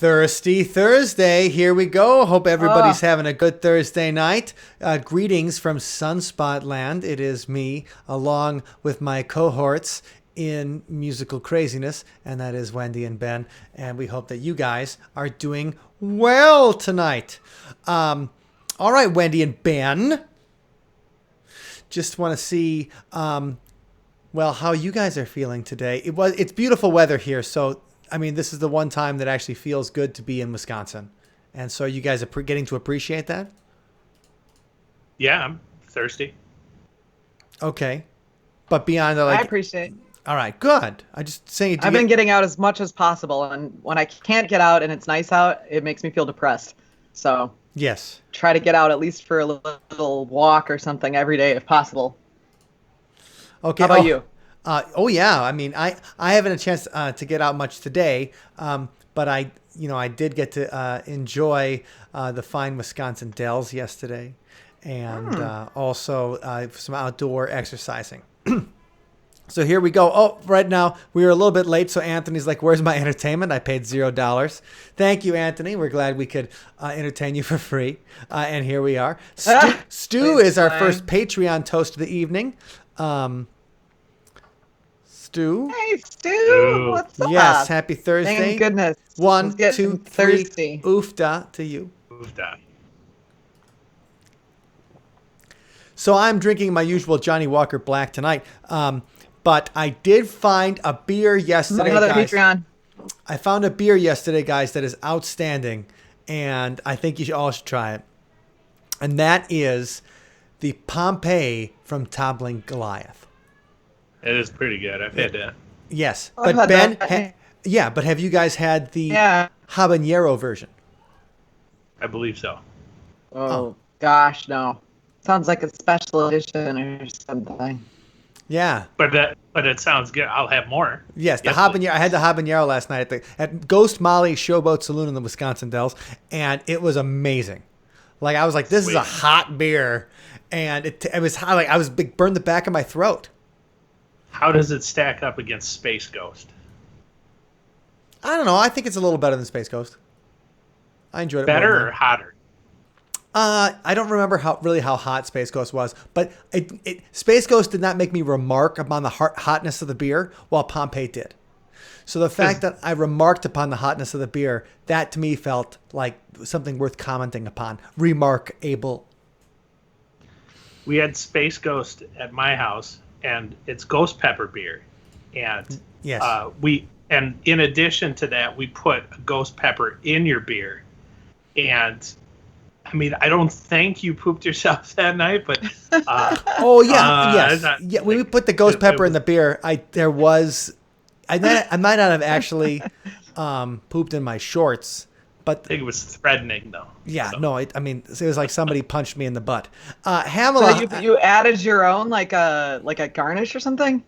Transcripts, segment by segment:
Thirsty Thursday. Here we go. Hope everybody's having a good Thursday night. Greetings from Sunspot land. It is me, along with my cohorts in musical craziness, and that is Wendy and Ben. And we hope that you guys are doing well tonight. All right, Wendy and Ben. Just want to see, how you guys are feeling today. It's beautiful weather here, so I mean, this is the one time that actually feels good to be in Wisconsin. And so you guys are getting to appreciate that? Yeah, I'm thirsty. Okay. But beyond that, I appreciate it. All right, good. I just saying. I've been getting out as much as possible. And when I can't get out and it's nice out, it makes me feel depressed. So yes, try to get out at least for a little walk or something every day if possible. Okay. How about you? Yeah. I mean, I haven't a chance to get out much today, but I did get to enjoy the fine Wisconsin dells yesterday, and also some outdoor exercising. So here we go. Oh, right now we were a little bit late, so Anthony's like, "Where's my entertainment?" I paid $0. Thank you, Anthony. We're glad we could entertain you for free, and here we are. Stu is our first Patreon toast of the evening. Stu. Hey, Stu. What's up? Yes, happy Thursday. Thank goodness. 1, 2, 3. Thirsty. Oofda to you. Oofda. So I'm drinking my usual Johnny Walker Black tonight, but I did find a beer yesterday, Another guys. Patreon. I found a beer yesterday, guys, that is outstanding, and I think you all should try it. And that is the Pompeii from Toppling Goliath. It is pretty good. I've had that. Yes, I've but had Ben, that. but have you guys had the Yeah. habanero version? I believe so. Oh, gosh, no. Sounds like a special edition or something. Yeah. But it sounds good. I'll have more. Yes, the habanero. I had the habanero last night at Ghost Molly Showboat Saloon in the Wisconsin Dells, and it was amazing. Like I was like, this is a hot beer, and it was hot. Like I was burned the back of my throat. How does it stack up against Space Ghost? I don't know. I think it's a little better than Space Ghost. I enjoyed it. Better or hotter? I don't remember how hot Space Ghost was, but Space Ghost did not make me remark upon the hotness of the beer, while Pompeii did. So the fact that I remarked upon the hotness of the beer, that to me felt like something worth commenting upon. Remarkable. We had Space Ghost at my house, and it's ghost pepper beer, and yes, and in addition to that, we put a ghost pepper in your beer, and I mean, I don't think you pooped yourself that night, but yes. When we put the ghost pepper in the beer, I might not have actually pooped in my shorts, but I think it was threatening though. Yeah, so. no, it was like somebody punched me in the butt. Hamela, so you added your own like a garnish or something?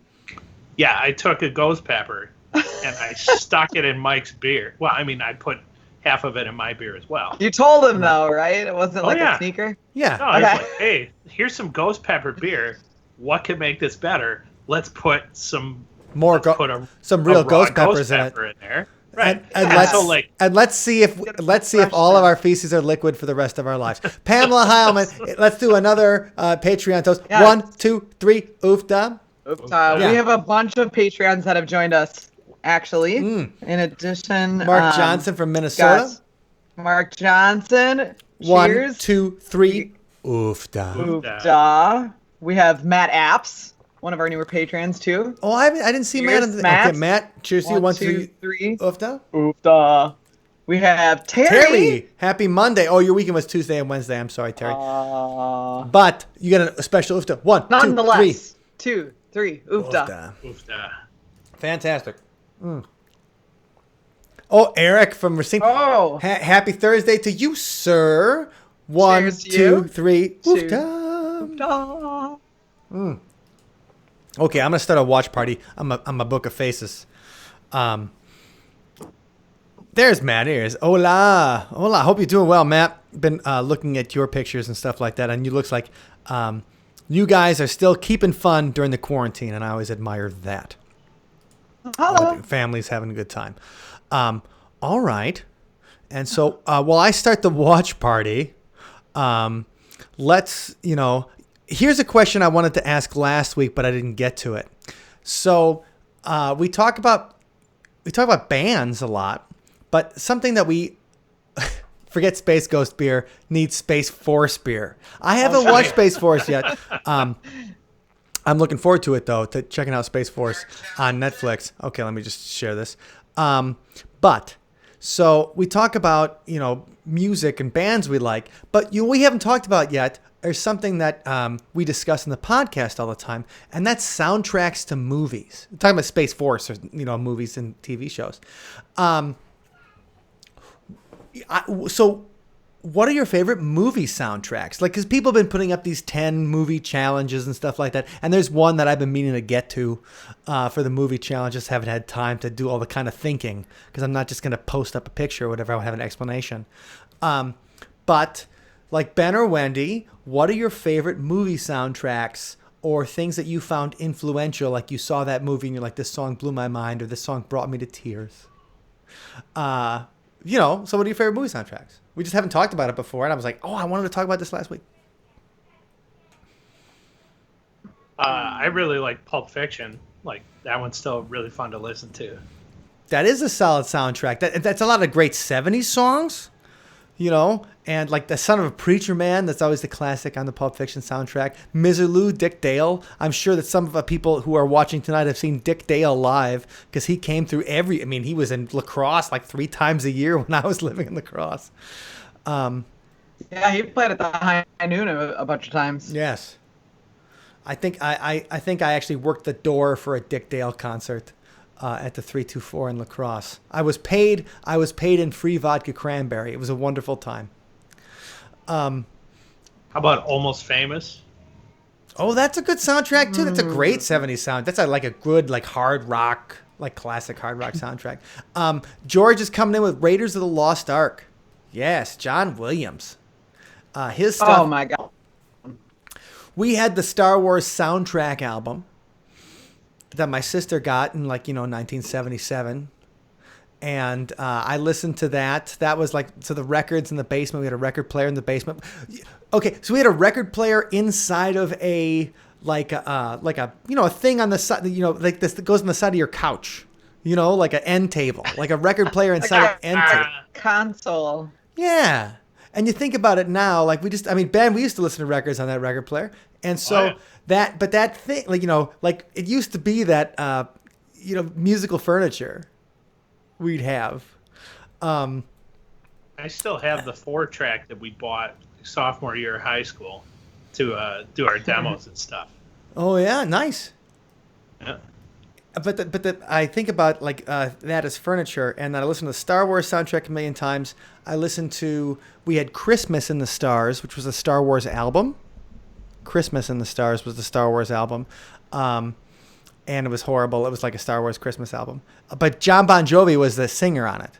Yeah, I took a ghost pepper and I stuck it in Mike's beer. Well, I mean, I put half of it in my beer as well. You told him though, right? It wasn't a sneaker? Yeah. No, I was like, hey, here's some ghost pepper beer. What can make this better? Let's put some real ghost peppers in there. Right. And let's see if all of our feces are liquid for the rest of our lives. Pamela Heilman, let's do another Patreon toast. Yes. 1, 2, 3, oofda. We have a bunch of Patreons that have joined us, actually. In addition, Mark Johnson from Minnesota. Mark Johnson. 1, 2, 3, oofda. Oofda. We have Matt Apps, one of our newer patrons too. Oh, I didn't see cheers, Matt. Okay, Matt. Cheers to you. 1, 2, 3. Oofda. Oofda. We have Terry. Happy Monday. Oh, your weekend was Tuesday and Wednesday. I'm sorry, Terry. But you got a special oofda. 1, 2, 3. 2, 3. Oofda. Oofda. Fantastic. Oh, Eric from Racine. Oh. Happy Thursday to you, sir. 1, 2, 3. Oofda. Okay, I'm gonna start a watch party. I'm a book of faces. There's Matt Ears. Hola. Hope you're doing well, Matt. Been looking at your pictures and stuff like that, and you looks like you guys are still keeping fun during the quarantine, and I always admire that. Hello. Family's having a good time. All right. And so while I start the watch party, here's a question I wanted to ask last week, but I didn't get to it. So we talk about bands a lot, but something that we forget Space Ghost beer needs Space Force beer. I haven't watched Space Force yet. I'm looking forward to it though, to checking out Space Force on Netflix. Okay, let me just share this. So we talk about, music and bands we like, but we haven't talked about yet. There's something that we discuss in the podcast all the time, and that's soundtracks to movies. We're talking about Space Force, or movies and TV shows. So what are your favorite movie soundtracks? Like, because people have been putting up these 10 movie challenges and stuff like that. And there's one that I've been meaning to get to for the movie challenge. Just haven't had time to do all the kind of thinking, because I'm not just going to post up a picture or whatever. I'll have an explanation. But like Ben or Wendy, what are your favorite movie soundtracks or things that you found influential? Like you saw that movie and you're like, this song blew my mind, or this song brought me to tears. So what are your favorite movie soundtracks? We just haven't talked about it before, and I was like, I wanted to talk about this last week. I really like Pulp Fiction. Like, that one's still really fun to listen to. That is a solid soundtrack. That's a lot of great 70s songs, and like The Son of a Preacher Man, that's always the classic on the Pulp Fiction soundtrack. Miserlou, Dick Dale. I'm sure that some of the people who are watching tonight have seen Dick Dale live, because he came through he was in La Crosse like 3 times a year when I was living in La Crosse. Yeah, he played at the High Noon a bunch of times. Yes. I think I actually worked the door for a Dick Dale concert at the 324 in La Crosse. I was paid in free vodka cranberry. It was a wonderful time. How about Almost Famous? Oh, that's a good soundtrack too. That's a great 70s sound. That's a good hard rock, classic hard rock soundtrack. George is coming in with Raiders of the Lost Ark. Yes, John Williams. His stuff. Oh my God. We had the Star Wars soundtrack album that my sister got in 1977. And I listened to that. That was to the records in the basement. We had a record player in the basement. Okay, so we had a record player inside of a a thing on the side, like this that goes on the side of your couch. Like an end table, like a record player inside an end table. Console. Yeah. And you think about it now, Ben, we used to listen to records on that record player. And so that thing, it used to be that, musical furniture we'd have. I still have the 4-track that we bought sophomore year of high school to do our demos and stuff. Oh yeah, nice. Yeah. But I think about that as furniture, and then I listen to the Star Wars soundtrack a million times. We had Christmas in the Stars, which was a Star Wars album. Christmas in the Stars was the Star Wars album. And it was horrible. It was like a Star Wars Christmas album. But John Bon Jovi was the singer on it.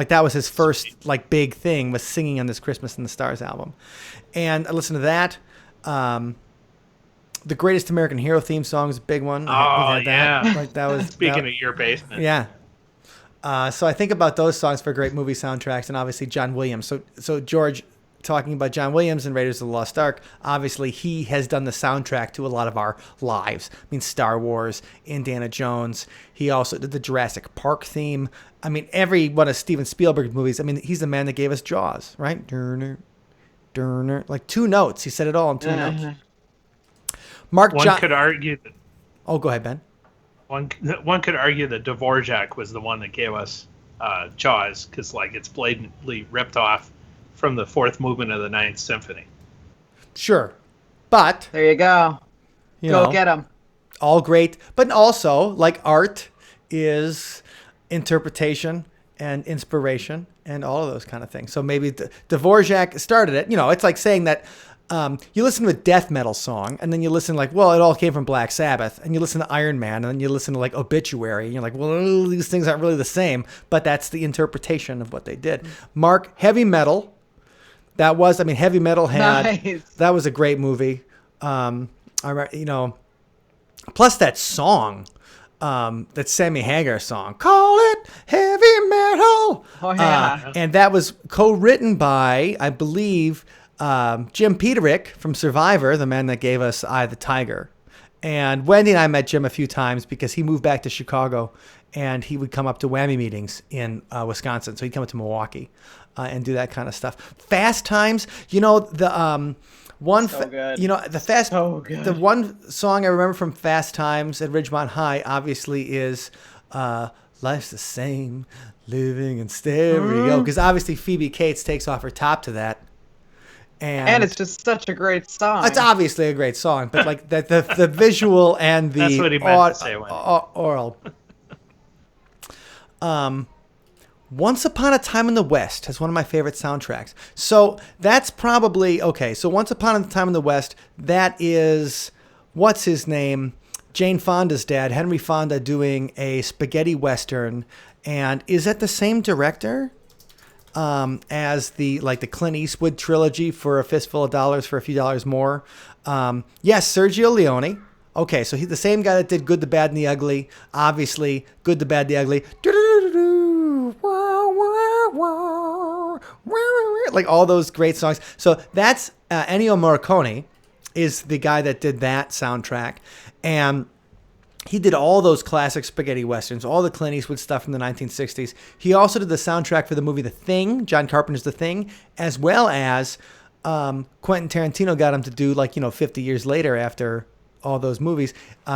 That was his first big thing, was singing on this Christmas in the Stars album. And I listened to that. The Greatest American Hero theme song is a big one. Oh, yeah. That was Speaking of your basement. Yeah. So I think about those songs for great movie soundtracks, and obviously John Williams. So George, talking about John Williams and Raiders of the Lost Ark, obviously he has done the soundtrack to a lot of our lives. Star Wars, Indiana Jones. He also did the Jurassic Park theme. Every one of Steven Spielberg's movies. He's the man that gave us Jaws, right? Durner, 2 notes. He said it all in 2 notes. One could argue that. Oh, go ahead, Ben. One could argue that Dvorak was the one that gave us Jaws, because it's blatantly ripped off from the 4th movement of the 9th Symphony. Sure, but there you go. Go get them. All great, but also art is interpretation and inspiration and all of those kind of things. So maybe Dvorak started it. It's like saying that. You listen to a death metal song, and then you listen it all came from Black Sabbath, and you listen to Iron Man, and then you listen to Obituary, and you're like, well, these things aren't really the same, but that's the interpretation of what they did. Mark, heavy metal. That was, heavy metal had, nice. That was a great movie. Plus that song, that Sammy Hagar song, call it heavy metal. Oh, yeah. And that was co-written by, I believe, Jim Peterick from Survivor, the man that gave us Eye of the Tiger. And Wendy and I met Jim a few times because he moved back to Chicago, and he would come up to Whammy meetings in Wisconsin. So he'd come up to Milwaukee and do that kind of stuff. Fast Times, the one, the one song I remember from Fast Times at Ridgemont High obviously is Life's the Same, Living in Stereo, because obviously Phoebe Cates takes off her top to that. And it's just such a great song. It's obviously a great song, but like the visual and the That's what he meant to say, oral. Once Upon a Time in the West has one of my favorite soundtracks. So that's probably okay. So Once Upon a Time in the West, that is what's his name? Jane Fonda's dad, Henry Fonda, doing a spaghetti western, and is that the same director as the Clint Eastwood trilogy for A Fistful of Dollars for a Few Dollars More? Yes, Sergio Leone. Okay, so he's the same guy that did Good, the Bad, and the Ugly. Obviously, Good, the Bad, the Ugly. Like all those great songs. So that's Ennio Morricone is the guy that did that soundtrack. And he did all those classic spaghetti westerns, all the Clint Eastwood stuff from the 1960s. He also did the soundtrack for the movie The Thing, John Carpenter's The Thing, as well as Quentin Tarantino got him to do, 50 years later after all those movies,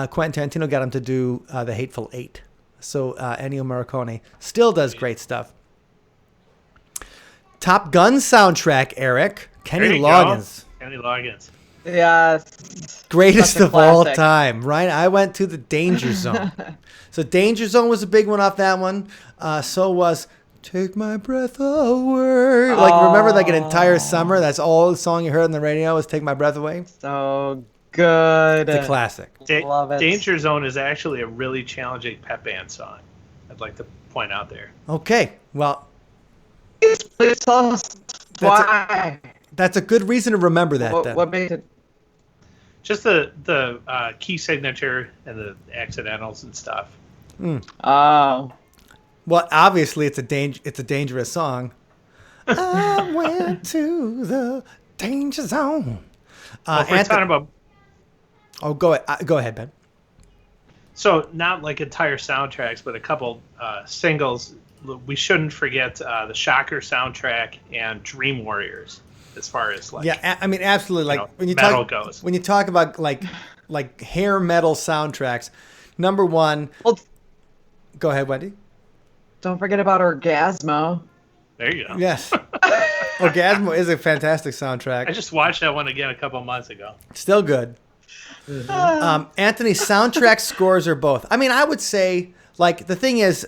Quentin Tarantino got him to do The Hateful Eight. So Ennio Morricone still does great stuff. Top Gun soundtrack, Eric. Kenny Loggins. Kenny Loggins. Yes. Greatest of all time, right? I went to the Danger Zone. So Danger Zone was a big one off that one. So was Take My Breath Away. Remember an entire summer? That's all the song you heard on the radio was Take My Breath Away? So good. It's a classic. Love it. Danger Zone is actually a really challenging pep band song. I'd like to point out there. Okay, well, Please tell us why. That's a good reason to remember that. Then. What made it? Just the key signature and the accidentals and stuff. Oh. Well, obviously it's a dangerous song. I went to the danger zone. If we're talking about. Oh, go ahead, Ben. So not like entire soundtracks, but a couple singles. We shouldn't forget the Shocker soundtrack and Dream Warriors. As far as I mean, absolutely. When you metal talk goes. When you talk about like hair metal soundtracks, number one. Well, go ahead, Wendy. Don't forget about Orgasmo. There you go. Yes, Orgasmo is a fantastic soundtrack. I just watched that one again a couple months ago. Still good. Mm-hmm. Anthony, soundtrack scores are both. I mean, I would say the thing is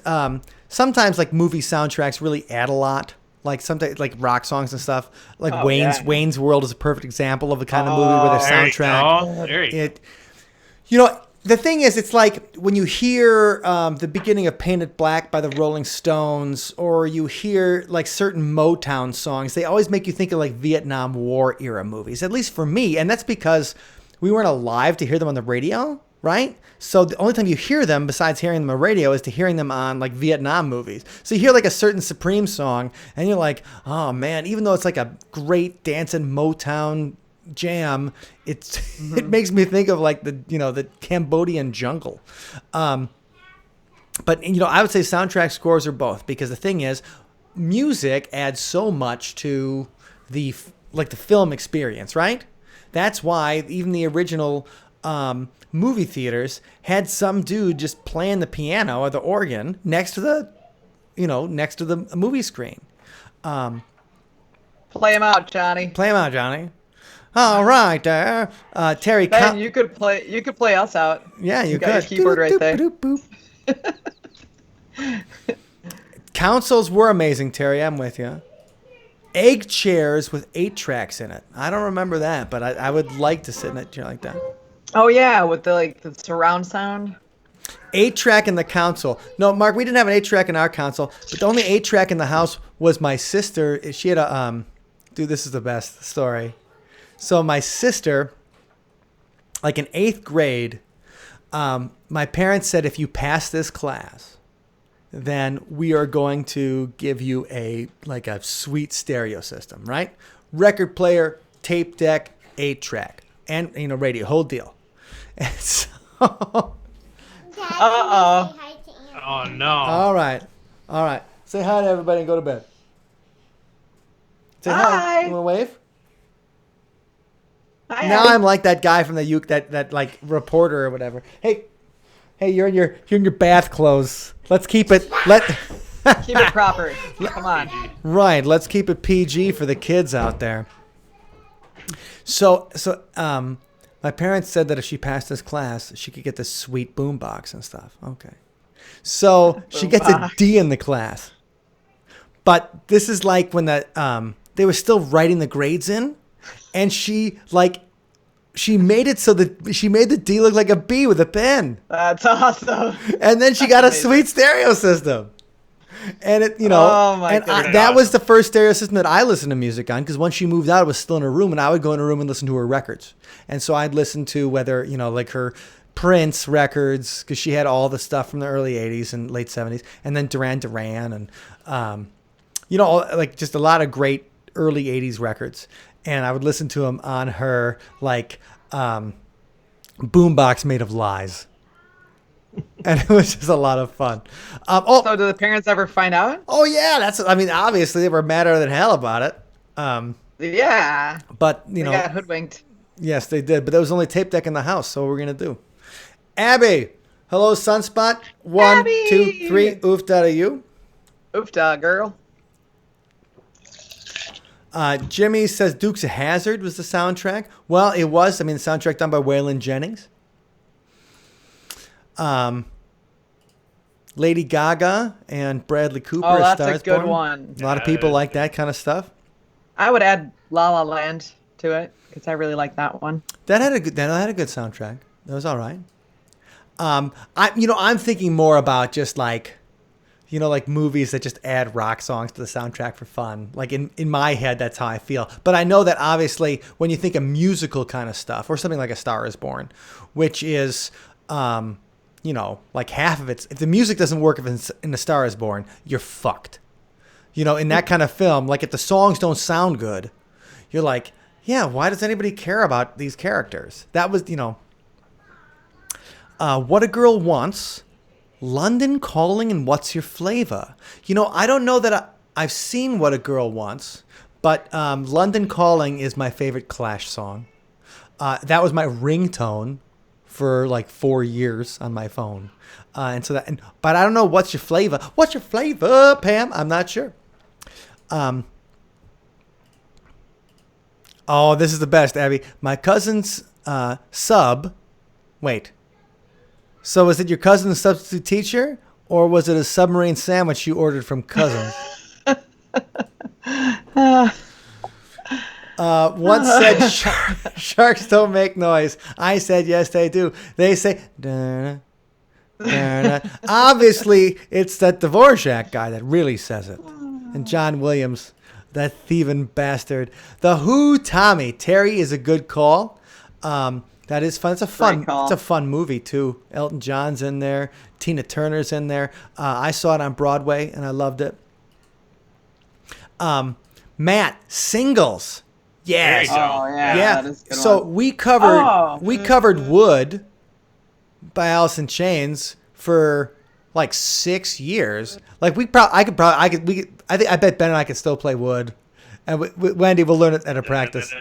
sometimes movie soundtracks really add a lot. Sometimes rock songs and stuff. Wayne's World is a perfect example of the kind of movie where the soundtrack. There you go. The thing is, it's when you hear the beginning of Painted Black by the Rolling Stones, or you hear certain Motown songs, they always make you think of Vietnam War era movies, at least for me. And that's because we weren't alive to hear them on the radio, right? So the only time you hear them, besides hearing them on the radio, is to hearing them on Vietnam movies. So you hear a certain Supreme song, and you're like, oh man, even though it's a great dancing Motown jam, it makes me think of the Cambodian jungle. But I would say soundtrack scores are both, because the thing is, music adds so much to the film experience, right? That's why even the original movie theaters had some dude just playing the piano or the organ next to the movie screen. Play him out, Johnny. Play him out, Johnny. All right, there. Terry. Ben, you could play us out. Yeah, you got could. Your keyboard right there. Consoles were amazing, Terry. I'm with you. Egg chairs with 8 tracks in it. I don't remember that, but I would like to sit in a chair like that. Oh yeah, with the surround sound. 8-track in the console. No, Mark, we didn't have an 8-track in our console, but the only 8-track in the house was my sister. She had a dude, this is the best story. So my sister, in 8th grade, my parents said, if you pass this class, then we are going to give you a sweet stereo system, right? Record player, tape deck, 8-track, and radio, whole deal. And so, Uh-oh. Oh no! all right. Say hi to everybody and go to bed. Say hi. Hi. You want to wave? Hi, Now Abby. I'm like that guy from the that like reporter or whatever. Hey, you're in your bath clothes. Let's keep it Keep it proper. Come on. right. Let's keep it PG for the kids out there. So my parents said that if she passed this class, she could get this sweet boombox and stuff. Okay. So she gets a D in the class. But this is like when they were still writing the grades in, and she made it so that she made the D look like a B with a pen. That's awesome. And then she got a amazing. sweet stereo system. And Oh, my goodness. that was the first stereo system that I listened to music on, because once she moved out, it was still in her room, and I would go in her room and listen to her records. And so I'd listen to whether, like her Prince records, because she had all the stuff from the early 80s and late 70s, and then Duran Duran, and, just a lot of great early 80s records. And I would listen to them on her, boombox made of lies. And it was just a lot of fun. So do the parents ever find out? Oh yeah, obviously they were madder than hell about it. Yeah. But They got hoodwinked. yes, they did. But there was only tape deck in the house, so what we're gonna do? Abby, hello, Sunspot. 1, Abby! 2, 3. Oof, out of you. Oofda, girl. Jimmy says Dukes of Hazzard was the soundtrack. Well, it was. The soundtrack done by Waylon Jennings. Lady Gaga and Bradley Cooper. Oh, as that's a Stars good Born. one. A lot of people like that kind of stuff. I would add La La Land to it because I really like that one. That had a good soundtrack. That was all right. I'm thinking more about just like movies that just add rock songs to the soundtrack for fun. Like in my head, that's how I feel. But I know that obviously when you think of musical kind of stuff or something like A Star Is Born, which is, like half of it, if the music doesn't work if it's in A Star Is Born, you're fucked. In that kind of film, like if the songs don't sound good, you're like, yeah, why does anybody care about these characters? That was, What a Girl Wants, London Calling, and What's Your Flavor? I don't know that I've seen What a Girl Wants, but London Calling is my favorite Clash song. That was my ringtone for like 4 years on my phone. But I don't know What's Your Flavor? What's your flavor, Pam? I'm not sure. Oh, this is the best, Abby. My cousin's sub. Wait. So was it your cousin's substitute teacher, or was it a submarine sandwich you ordered from Cousins? One said sharks don't make noise. I said yes, they do. They say "Dun, dun, dun." Obviously, it's that Dvorak guy that really says it. And John Williams, that thieving bastard. The Who, Tommy. Terry is a good call. That is fun. It's a fun movie too. Elton John's in there. Tina Turner's in there. I saw it on Broadway and I loved it. Matt, Singles. Yes. There you go. Oh yeah. Yeah. That is a good So one. we covered Wood by Alice in Chains for like 6 years. Like I bet Ben and I could still play Wood, and Wendy will learn it at a practice.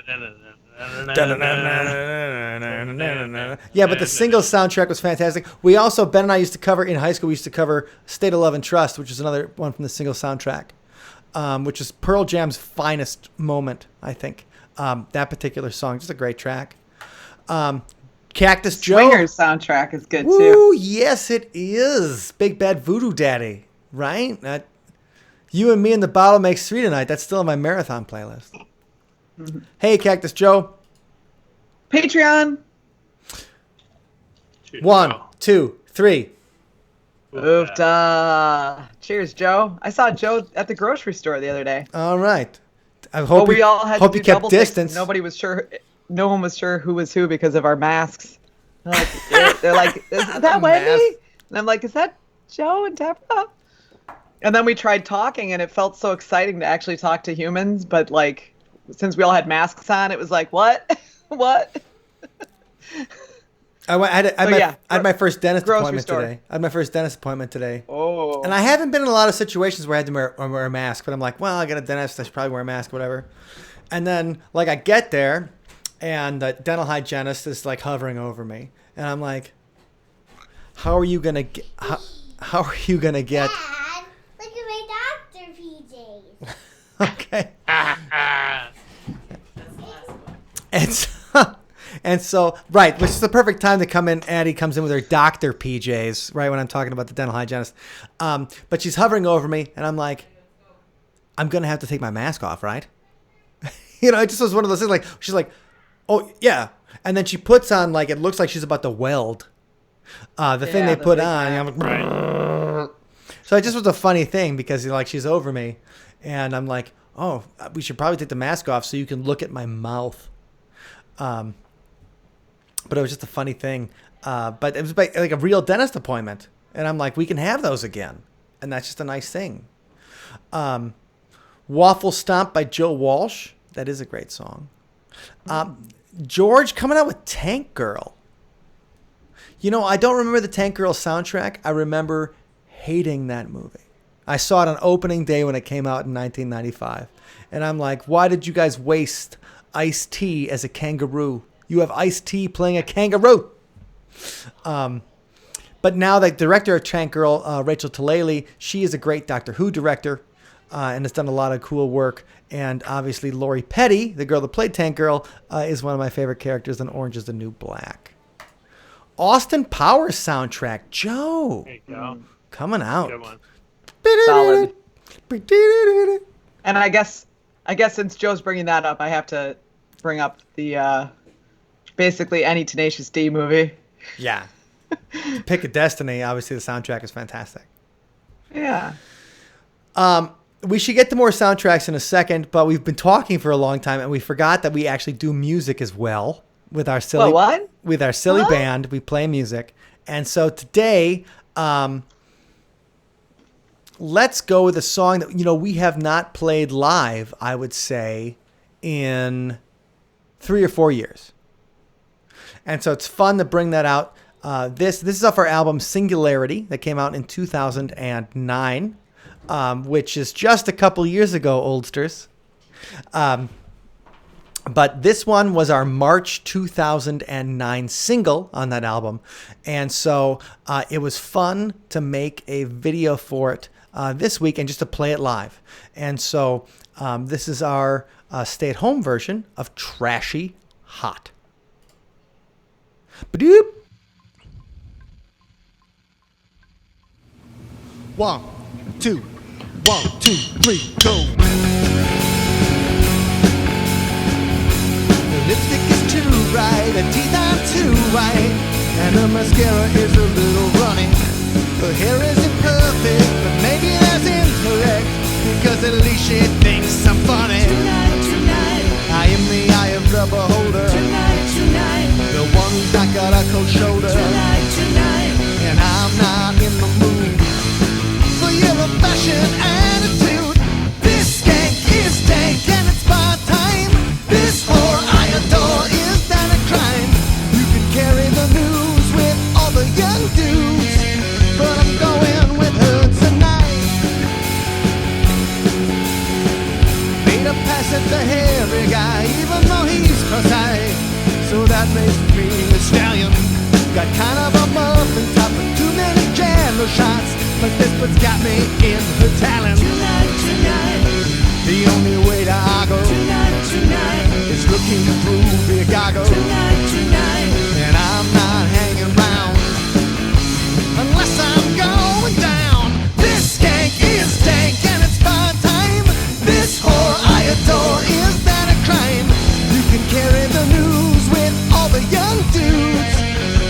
Yeah, but the Singles soundtrack was fantastic. We also, Ben and I used to cover in high school. We used to cover State of Love and Trust, which is another one from the Singles soundtrack, which is Pearl Jam's finest moment, I think. That particular song, just a great track. Cactus Joe. Swingers soundtrack is good Woo, too. yes, it is. Big Bad Voodoo Daddy, right? You and Me and the Bottle Makes Three tonight. That's still on my marathon playlist. Mm-hmm. Hey, Cactus Joe. Patreon. 1, 2, 3. Oofda. Cheers, Joe. I saw Joe at the grocery store the other day. All right. I hope we all had hope to you do kept double takes. distance. Nobody was sure. No one was sure who was who because of our masks. They're like, is that Wendy? And I'm like, is that Joe and Deborah? And then we tried talking, and it felt so exciting to actually talk to humans. But like, since we all had masks on, it was like, what, what? I had my first dentist appointment store. today. I had my first dentist appointment today. Oh. And I haven't been in a lot of situations where I had to wear a mask, but I'm like, well, I got a dentist. I should probably wear a mask, whatever. And then, like, I get there, and the dental hygienist is, like, hovering over me. And I'm like, how are you going to get... How are you going to get... Dad, look at my doctor PJs. Okay. And so, right, which is the perfect time to come in. Addie comes in with her doctor PJs, right, when I'm talking about the dental hygienist. But she's hovering over me, and I'm like, I'm going to have to take my mask off, right? You know, it just was one of those things, like, she's like, oh, yeah. And then she puts on, like, it looks like she's about to weld the thing they put on. And I'm like, so it just was a funny thing because, like, she's over me, and I'm like, oh, we should probably take the mask off so you can look at my mouth. But it was just a funny thing. But it was like a real dentist appointment. And I'm like, we can have those again. And that's just a nice thing. Waffle Stomp by Joe Walsh. That is a great song. George coming out with Tank Girl. You know, I don't remember the Tank Girl soundtrack. I remember hating that movie. I saw it on opening day when it came out in 1995. And I'm like, why did you guys waste Ice-T as a kangaroo? You have Ice-T playing a kangaroo. But now the director of Tank Girl, Rachel Talalay, she is a great Doctor Who director and has done a lot of cool work. And obviously Lori Petty, the girl that played Tank Girl, is one of my favorite characters in Orange is the New Black. Austin Powers soundtrack. Joe. There you go. Coming out. Good one. Solid. And I guess since Joe's bringing that up, I have to bring up the basically any Tenacious D movie. Yeah. Pick a Destiny. Obviously, the soundtrack is fantastic. Yeah. We should get to more soundtracks in a second, but we've been talking for a long time, and we forgot that we actually do music as well with our silly with our silly band. We play music, and so today, let's go with a song that we have not played live. I would say in 3 or 4 years. And so it's fun to bring that out. This is off our album Singularity that came out in 2009, which is just a couple years ago, oldsters. But this one was our March 2009 single on that album. And so it was fun to make a video for it this week and just to play it live. And so this is our stay-at-home version of Trashy Hot. Ba-doop. 1, 2, 1, 2, 3, go. The lipstick is too bright, the teeth are too white, and the mascara is a little runny. Her hair isn't perfect, but maybe that's incorrect, because at least she thinks I'm funny. Tonight, I am the eye of the beholder. Tonight, the one who's not got a cold shoulder. Tonight, and I'm not in the mood for your fashion attitude. This skank is dank and it's bar time. This whore I adore, is that a crime? You can carry the news with all the young dudes, but I'm going with her tonight. Made a pass at the hairy guy, even though he's cross-eyed. So that makes me a stallion. Got kind of a muffin top with too many jello shots, but this one's got me in her talent. Tonight, the only way to argue is looking through the goggles. Tonight, and I'm not hanging around unless I'm going down. This skank is stank and it's bar time. This whore I adore, is that a crime? You can carry the news with all the young dudes,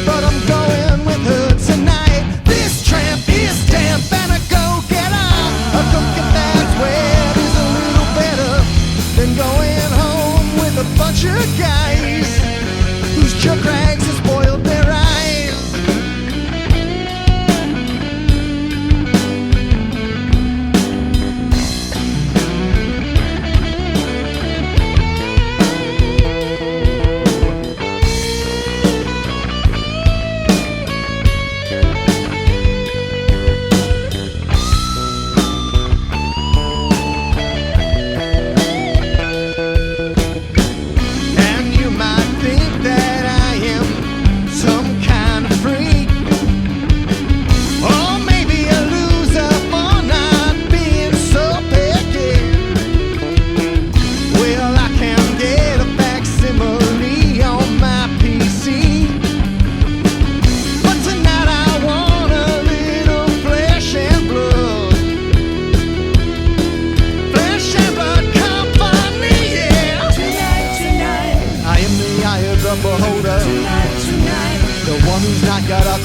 but I'm going with her tonight. This tramp is damp and a go-getter. A go-get-that's wet is a little better than going home with a bunch of guys whose jerk rags have spoiled their eyes.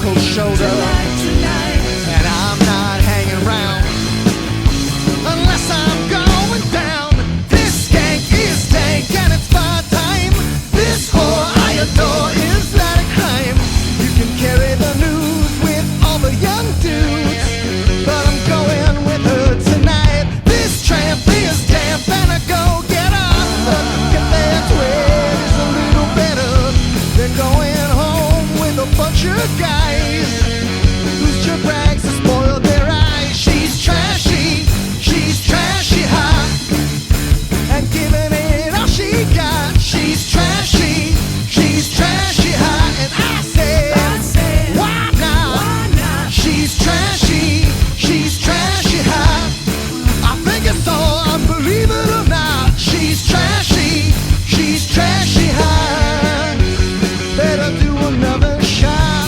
cold shoulder. And I'm not hanging around unless I'm going down. This skank is dank and it's far time. This whore I adore is not a crime. You can carry the news with all the young dudes, but I'm going with her tonight. This tramp is damp and I go get her. If that's where is a little better than going home with a bunch of guys whose jerk rags have spoiled their eyes. She's trashy hot, and giving it all she got. She's trashy hot, and I say, why not? She's trashy hot. I think it's on, believe it or not. She's trashy hot. Better do another shot.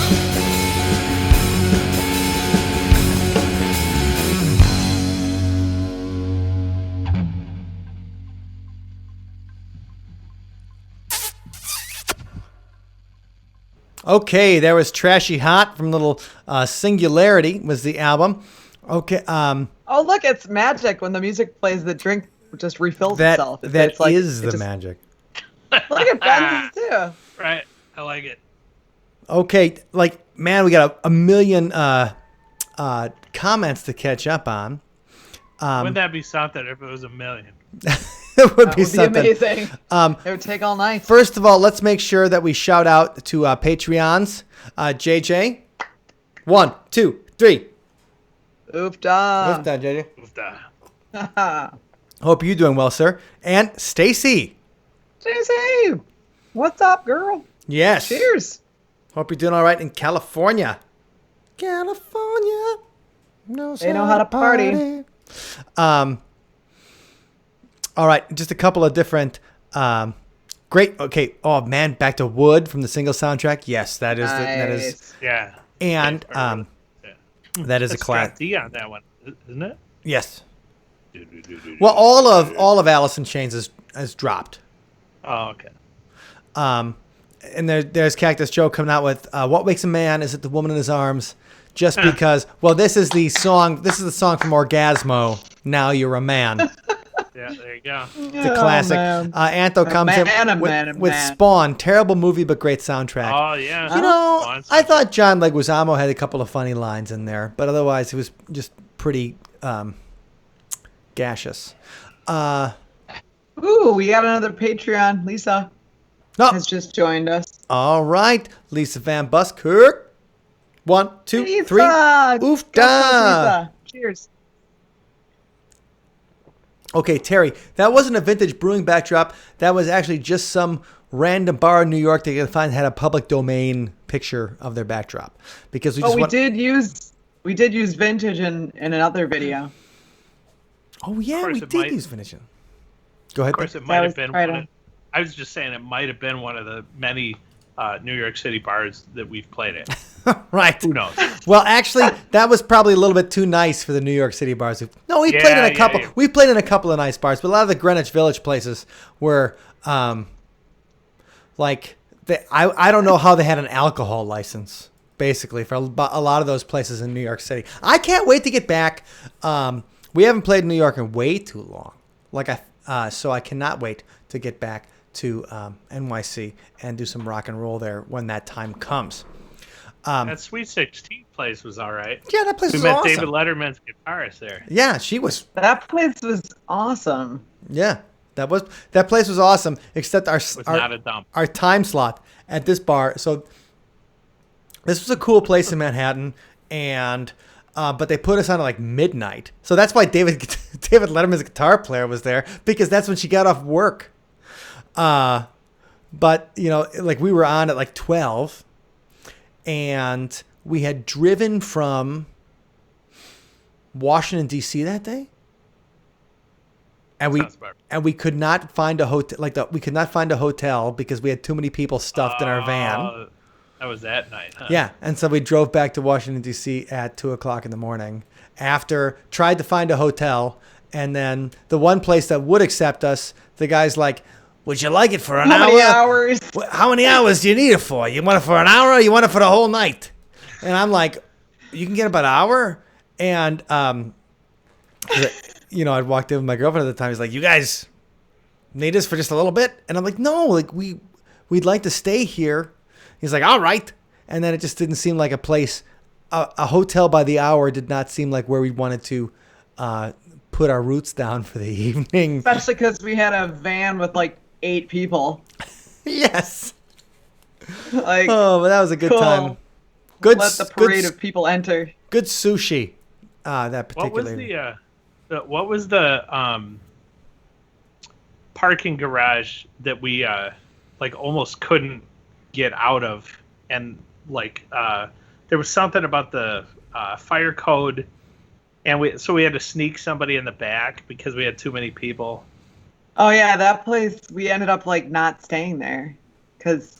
Okay, there was Trashy Hot from Little Singularity was the album. Okay, Oh, look, it's magic when the music plays. The drink just refills that itself. that is the magic. Look at Ben's too. Right. I like it. Okay, like man, we got a million comments to catch up on. Wouldn't that be something if it was a million? It would That be would be something. amazing. It would take all night. First of all, let's make sure that we shout out to Patreons. JJ, 1, 2, 3. Oofda. JJ. Oofda. Hope you're doing well, sir. And Stacy. Stacey, what's up, girl? Yes. Cheers. Hope you're doing all right in California. California knows They know how to party. All right, just a couple of different great. Okay, oh man, back to Wood from the single soundtrack. Yes, that is that is, Nice. Yeah. and Yeah. that is a That's class. got D on that one, isn't it? Yes. Well, all of Alice in Chains has dropped. Oh, okay. And there's Cactus Joe coming out with "What Makes a Man? Is It the Woman in His Arms?" Just because. Well, this is the song. This is the song from Orgasmo. Now You're a Man. Yeah, there you go. The classic. Man. Anto comes in with Spawn. Terrible movie, but great soundtrack. Oh, yeah. You know, Spawn's- I thought John Leguizamo had a couple of funny lines in there, but otherwise it was just pretty gaseous. Ooh, we got another Patreon. Lisa Oh, has just joined us. all right, Lisa Van Buskirk. 1, 2, Lisa! 3. Go Oof for it, da. Lisa. Cheers. Okay, Terry, that wasn't a vintage brewing backdrop. That was actually just some random bar in New York that you can find had a public domain picture of their backdrop because we just we did use vintage in another video. Oh yeah, Of course we it did might- use vintage. Go ahead. Of course, Ben. it might was have been right one on. of, I was just saying it might have been one of the many New York City bars that we've played at. Right. Who knows? Well, actually, that was probably a little bit too nice for the New York City bars. No, we played in a couple. yeah. We played in a couple of nice bars, but a lot of the Greenwich Village places were, like, I don't know how they had an alcohol license. Basically, for a lot of those places in New York City, I can't wait to get back. We haven't played in New York in way too long. So I cannot wait to get back to NYC and do some rock and roll there when that time comes. That Sweet 16 place was all right. Yeah, that place We was met awesome. David Letterman's guitarist there. Yeah, she was. That place was awesome. Yeah, that place was awesome. Except It was not a dump. our time slot at this bar. So this was a cool place in Manhattan, and but they put us on at like midnight. So that's why David Letterman's guitar player was there, because that's when she got off work. But you know, like we were on at like 12, and we had driven from Washington D.C. that day. And Sounds about right. we could not find a hotel. We could not find a hotel because we had too many people stuffed in our van. That was that night, huh? Yeah, and so we drove back to Washington D.C. at 2:00 in the morning. After tried to find a hotel, and then the one place that would accept us, the guy's like, "Would you like it for an How hour? many hours? How many hours do you need it for? You want it for an hour, or you want it for the whole night?" And I'm like, you can get about an hour? And, I'd walked in with my girlfriend at the time. He's like, you guys need us for just a little bit? And I'm like, no, like we'd like to stay here. He's like, all right. And then it just didn't seem like a place, a hotel by the hour did not seem like where we wanted to put our roots down for the evening. Especially because we had a van with like 8 people. Yes. Like, oh, but that was a good cool. time. Good. Let the parade of people enter. Good sushi. That particular. What was the parking garage that we like almost couldn't get out of, and like there was something about the fire code, and we had to sneak somebody in the back because we had too many people. Oh yeah, that place, we ended up like not staying there because.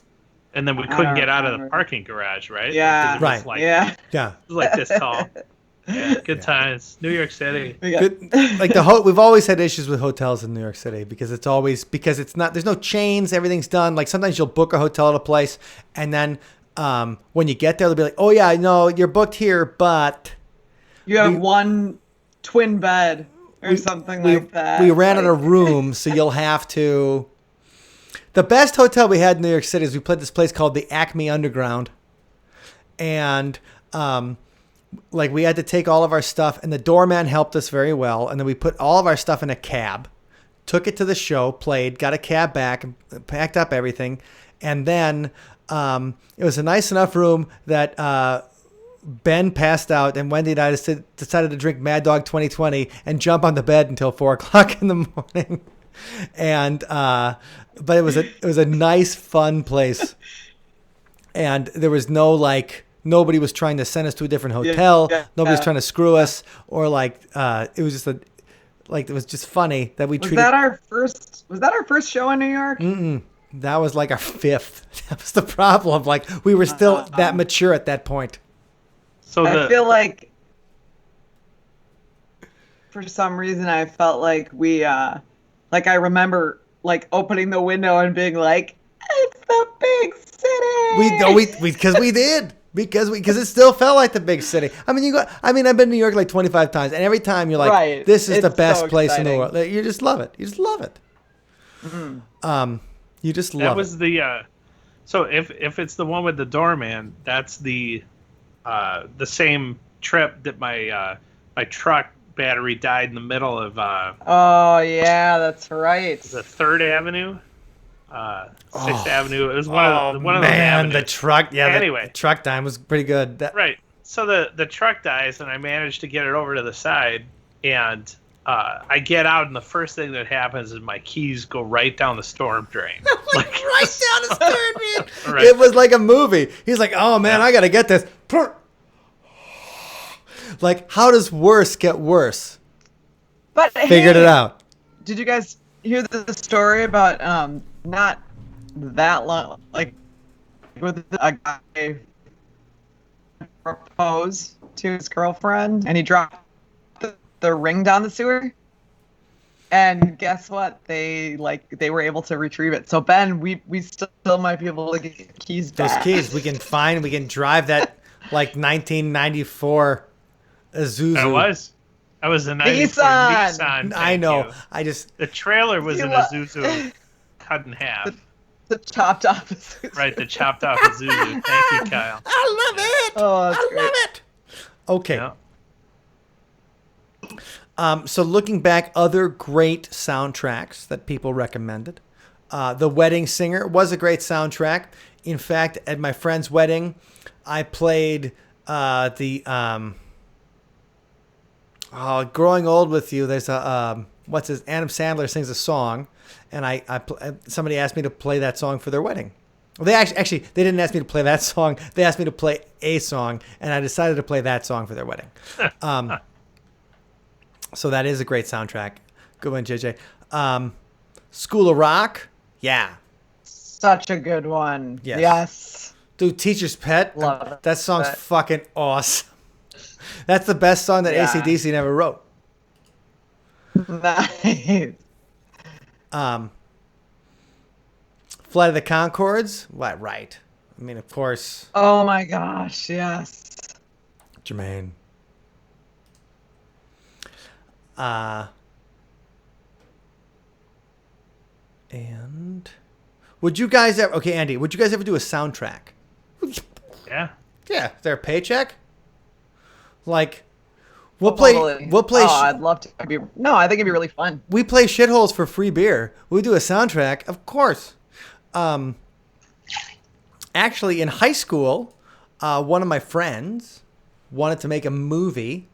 And then we couldn't get out of the parking garage, right? Yeah. Right. Like, yeah. Yeah. It was like this tall. Yeah, good times. New York City. Good, like we've always had issues with hotels in New York City because it's not, there's no chains, everything's done. Like sometimes you'll book a hotel at a place, and then when you get there, they'll be like, oh yeah, no, you're booked here, but you have one twin bed or something like that. We ran out of room, so you'll have to. The best hotel we had in New York City is we played this place called the Acme Underground, and like we had to take all of our stuff, and the doorman helped us very well, and then we put all of our stuff in a cab, took it to the show, played, got a cab back, and packed up everything, and then it was a nice enough room that Ben passed out, and Wendy and I decided to drink Mad Dog 2020 and jump on the bed until 4 o'clock in the morning. And but it was a nice, fun place, and there was no like nobody was trying to send us to a different hotel. Nobody was trying to screw us, or like it was just it was just funny that we treated. Was that our first show in New York? Mm-mm. That was like our 5th. That was the problem. Like we were still that mature at that point. So I feel like for some reason I felt like we like I remember like opening the window and being like, it's the big city. Because we did. Because it still felt like the big city. I mean, I've been to New York like 25 times, and every time you're like, right. This is the best so place in the exciting. world. You just love it. You just love it. Mm-hmm. You just love that was it. the so if it's the one with the doorman, that's the same trip that my truck battery died in the middle of oh yeah, that's right. the 3rd Avenue, 6th Avenue. It was one of those avenues. The truck. Yeah. Anyway, the truck time was pretty good. Right. So the truck dies, and I managed to get it over to the side, and I get out, and the first thing that happens is my keys go right down the storm drain. Like right down the storm drain. Right. It was like a movie. He's like, oh man, I gotta get this. Like, how does worse get worse? But Figured it out. Did you guys hear the story about not that long, like with a guy proposed to his girlfriend and he dropped the ring down the sewer? And guess what? They were able to retrieve it. So Ben, we still might be able to get keys back. Those keys, we can drive that like 1994 Isuzu. I was a 94 Nissan. I know. You. The trailer was an Isuzu cut in half. The chopped off Isuzu. Right, the chopped off Isuzu. Thank you, Kyle. I love it. Oh, that's I great. love it. Okay. Yeah. So looking back, other great soundtracks that people recommended. The Wedding Singer was a great soundtrack. In fact, at my friend's wedding, I played Growing Old with You. There's a Adam Sandler sings a song, and somebody asked me to play that song for their wedding. Well, they actually they didn't ask me to play that song. They asked me to play a song, and I decided to play that song for their wedding. So that is a great soundtrack. Good one, JJ. School of Rock. Yeah. Such a good one. Yes. Yes. Dude, Teacher's Pet. Love that song's it. fucking awesome. That's the best song that AC/DC never wrote. Nice. Flight of the Conchords. What? Right. I mean, of course, Oh my gosh, yes. Jermaine. Uh, and would you guys ever? Okay, Andy, would you guys ever do a soundtrack? Yeah. Yeah, is there a paycheck? Like, we'll play. Totally. We'll play. Oh, I'd love to. No, I think it'd be really fun. We play shitholes for free beer. We do a soundtrack, of course. Actually, in high school, one of my friends wanted to make a movie,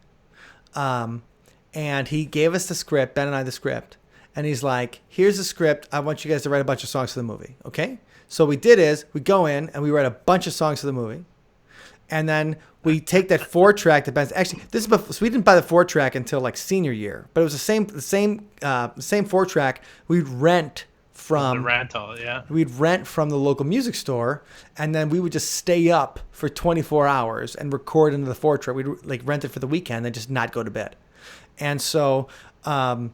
and he gave us the script, Ben and I the script, and he's like, here's the script. I want you guys to write a bunch of songs for the movie, okay? So what we did is we go in and we write a bunch of songs for the movie, and then we take that 4-track that Ben's actually this is before, so we didn't buy the 4-track until like senior year, but it was the same 4-track we'd rent from The rental, yeah. we'd rent from the local music store, and then we would just stay up for 24 hours and record into the 4-track. We'd like rent it for the weekend and just not go to bed. And so, All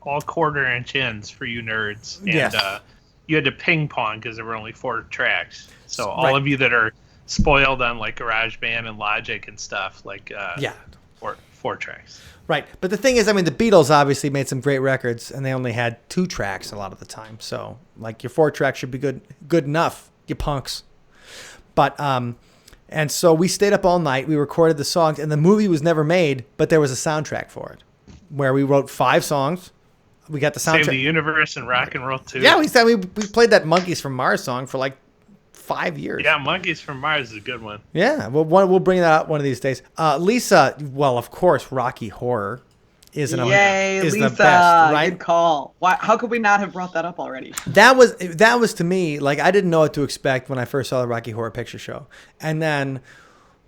quarter-inch ins for you nerds. And Yes. You had to ping pong because there were only 4 tracks. So all Right. of you that are spoiled on like GarageBand and Logic and stuff, like yeah, 4 tracks. right. But the thing is, I mean, the Beatles obviously made some great records, and they only had 2 tracks a lot of the time. So, like, your 4-track should be good enough, you punks. But and so we stayed up all night. We recorded the songs, and the movie was never made, but there was a soundtrack for it, where we wrote 5 songs. We got the Save soundtrack. the Universe and Rock and Roll too. Yeah, we played that Monkeys from Mars song for like 5 years. Yeah, Monkeys from Mars is a good one. Yeah, we'll bring that out one of these days. Lisa, well, of course, Rocky Horror is Yay, is Lisa! the best, right? Good call. Why? How could we not have brought that up already? That was to me, like, I didn't know what to expect when I first saw the Rocky Horror Picture Show, and then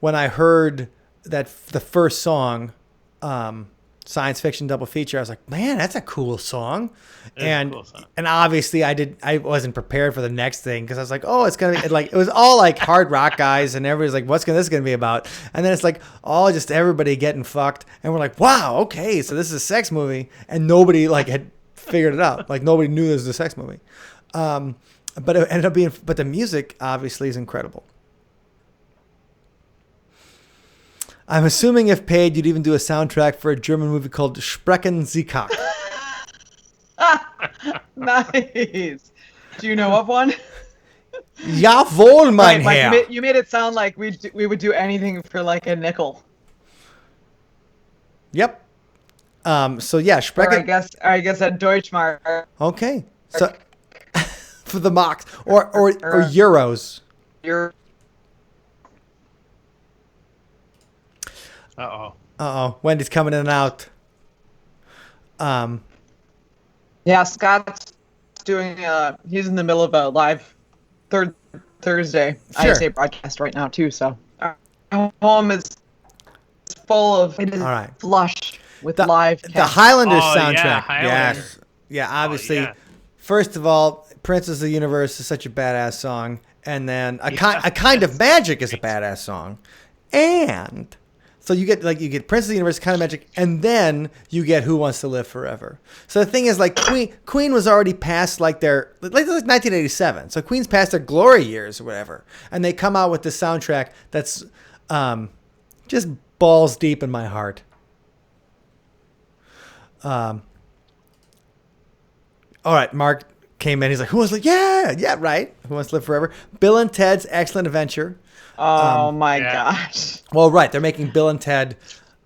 when I heard that the first song, Science Fiction Double Feature, I was like, man, that's a cool song. It's a cool song. And obviously I wasn't prepared for the next thing, because I was like, oh, it's gonna be like, it was all like hard rock guys, and everybody's like, this gonna be about? And then it's like all just everybody getting fucked, and we're like, wow, okay, so this is a sex movie, and nobody like had figured it out. Like, nobody knew this was a sex movie. But it ended up being, but the music obviously is incredible. I'm assuming if paid, you'd even do a soundtrack for a German movie called Sprechen Sie Cock. Nice. Do you know of one? Jawohl, mein Right, Herr. Mike, you made it sound like we would do anything for like a nickel. Yep. So yeah, Or Sprechen. I guess a Deutschmark. Okay. So for the mocks or euros. You're Uh-oh. Wendy's coming in and out. Yeah, Scott's doing. He's in the middle of a live Thursday Sure. ISA broadcast right now too. So our home is full of. It is All right. flush with The, live. the cast. Highlanders Oh, yeah, soundtrack. Highlanders. Yes. Yeah, obviously. yeah. First of all, Princess of the Universe is such a badass song, and then a Yeah. kind of Magic is a badass song, and so you get Princess of the Universe, Kind of Magic, and then you get Who Wants to Live Forever. So the thing is, like, Queen was already past like their like 1987, so Queen's past their glory years or whatever, and they come out with this soundtrack that's just balls deep in my heart. All right, Mark came in. He's like, "Who wants to live?" Yeah, right. Who Wants to Live Forever? Bill and Ted's Excellent Adventure. Oh my yeah. gosh. Well, right, they're making Bill and Ted.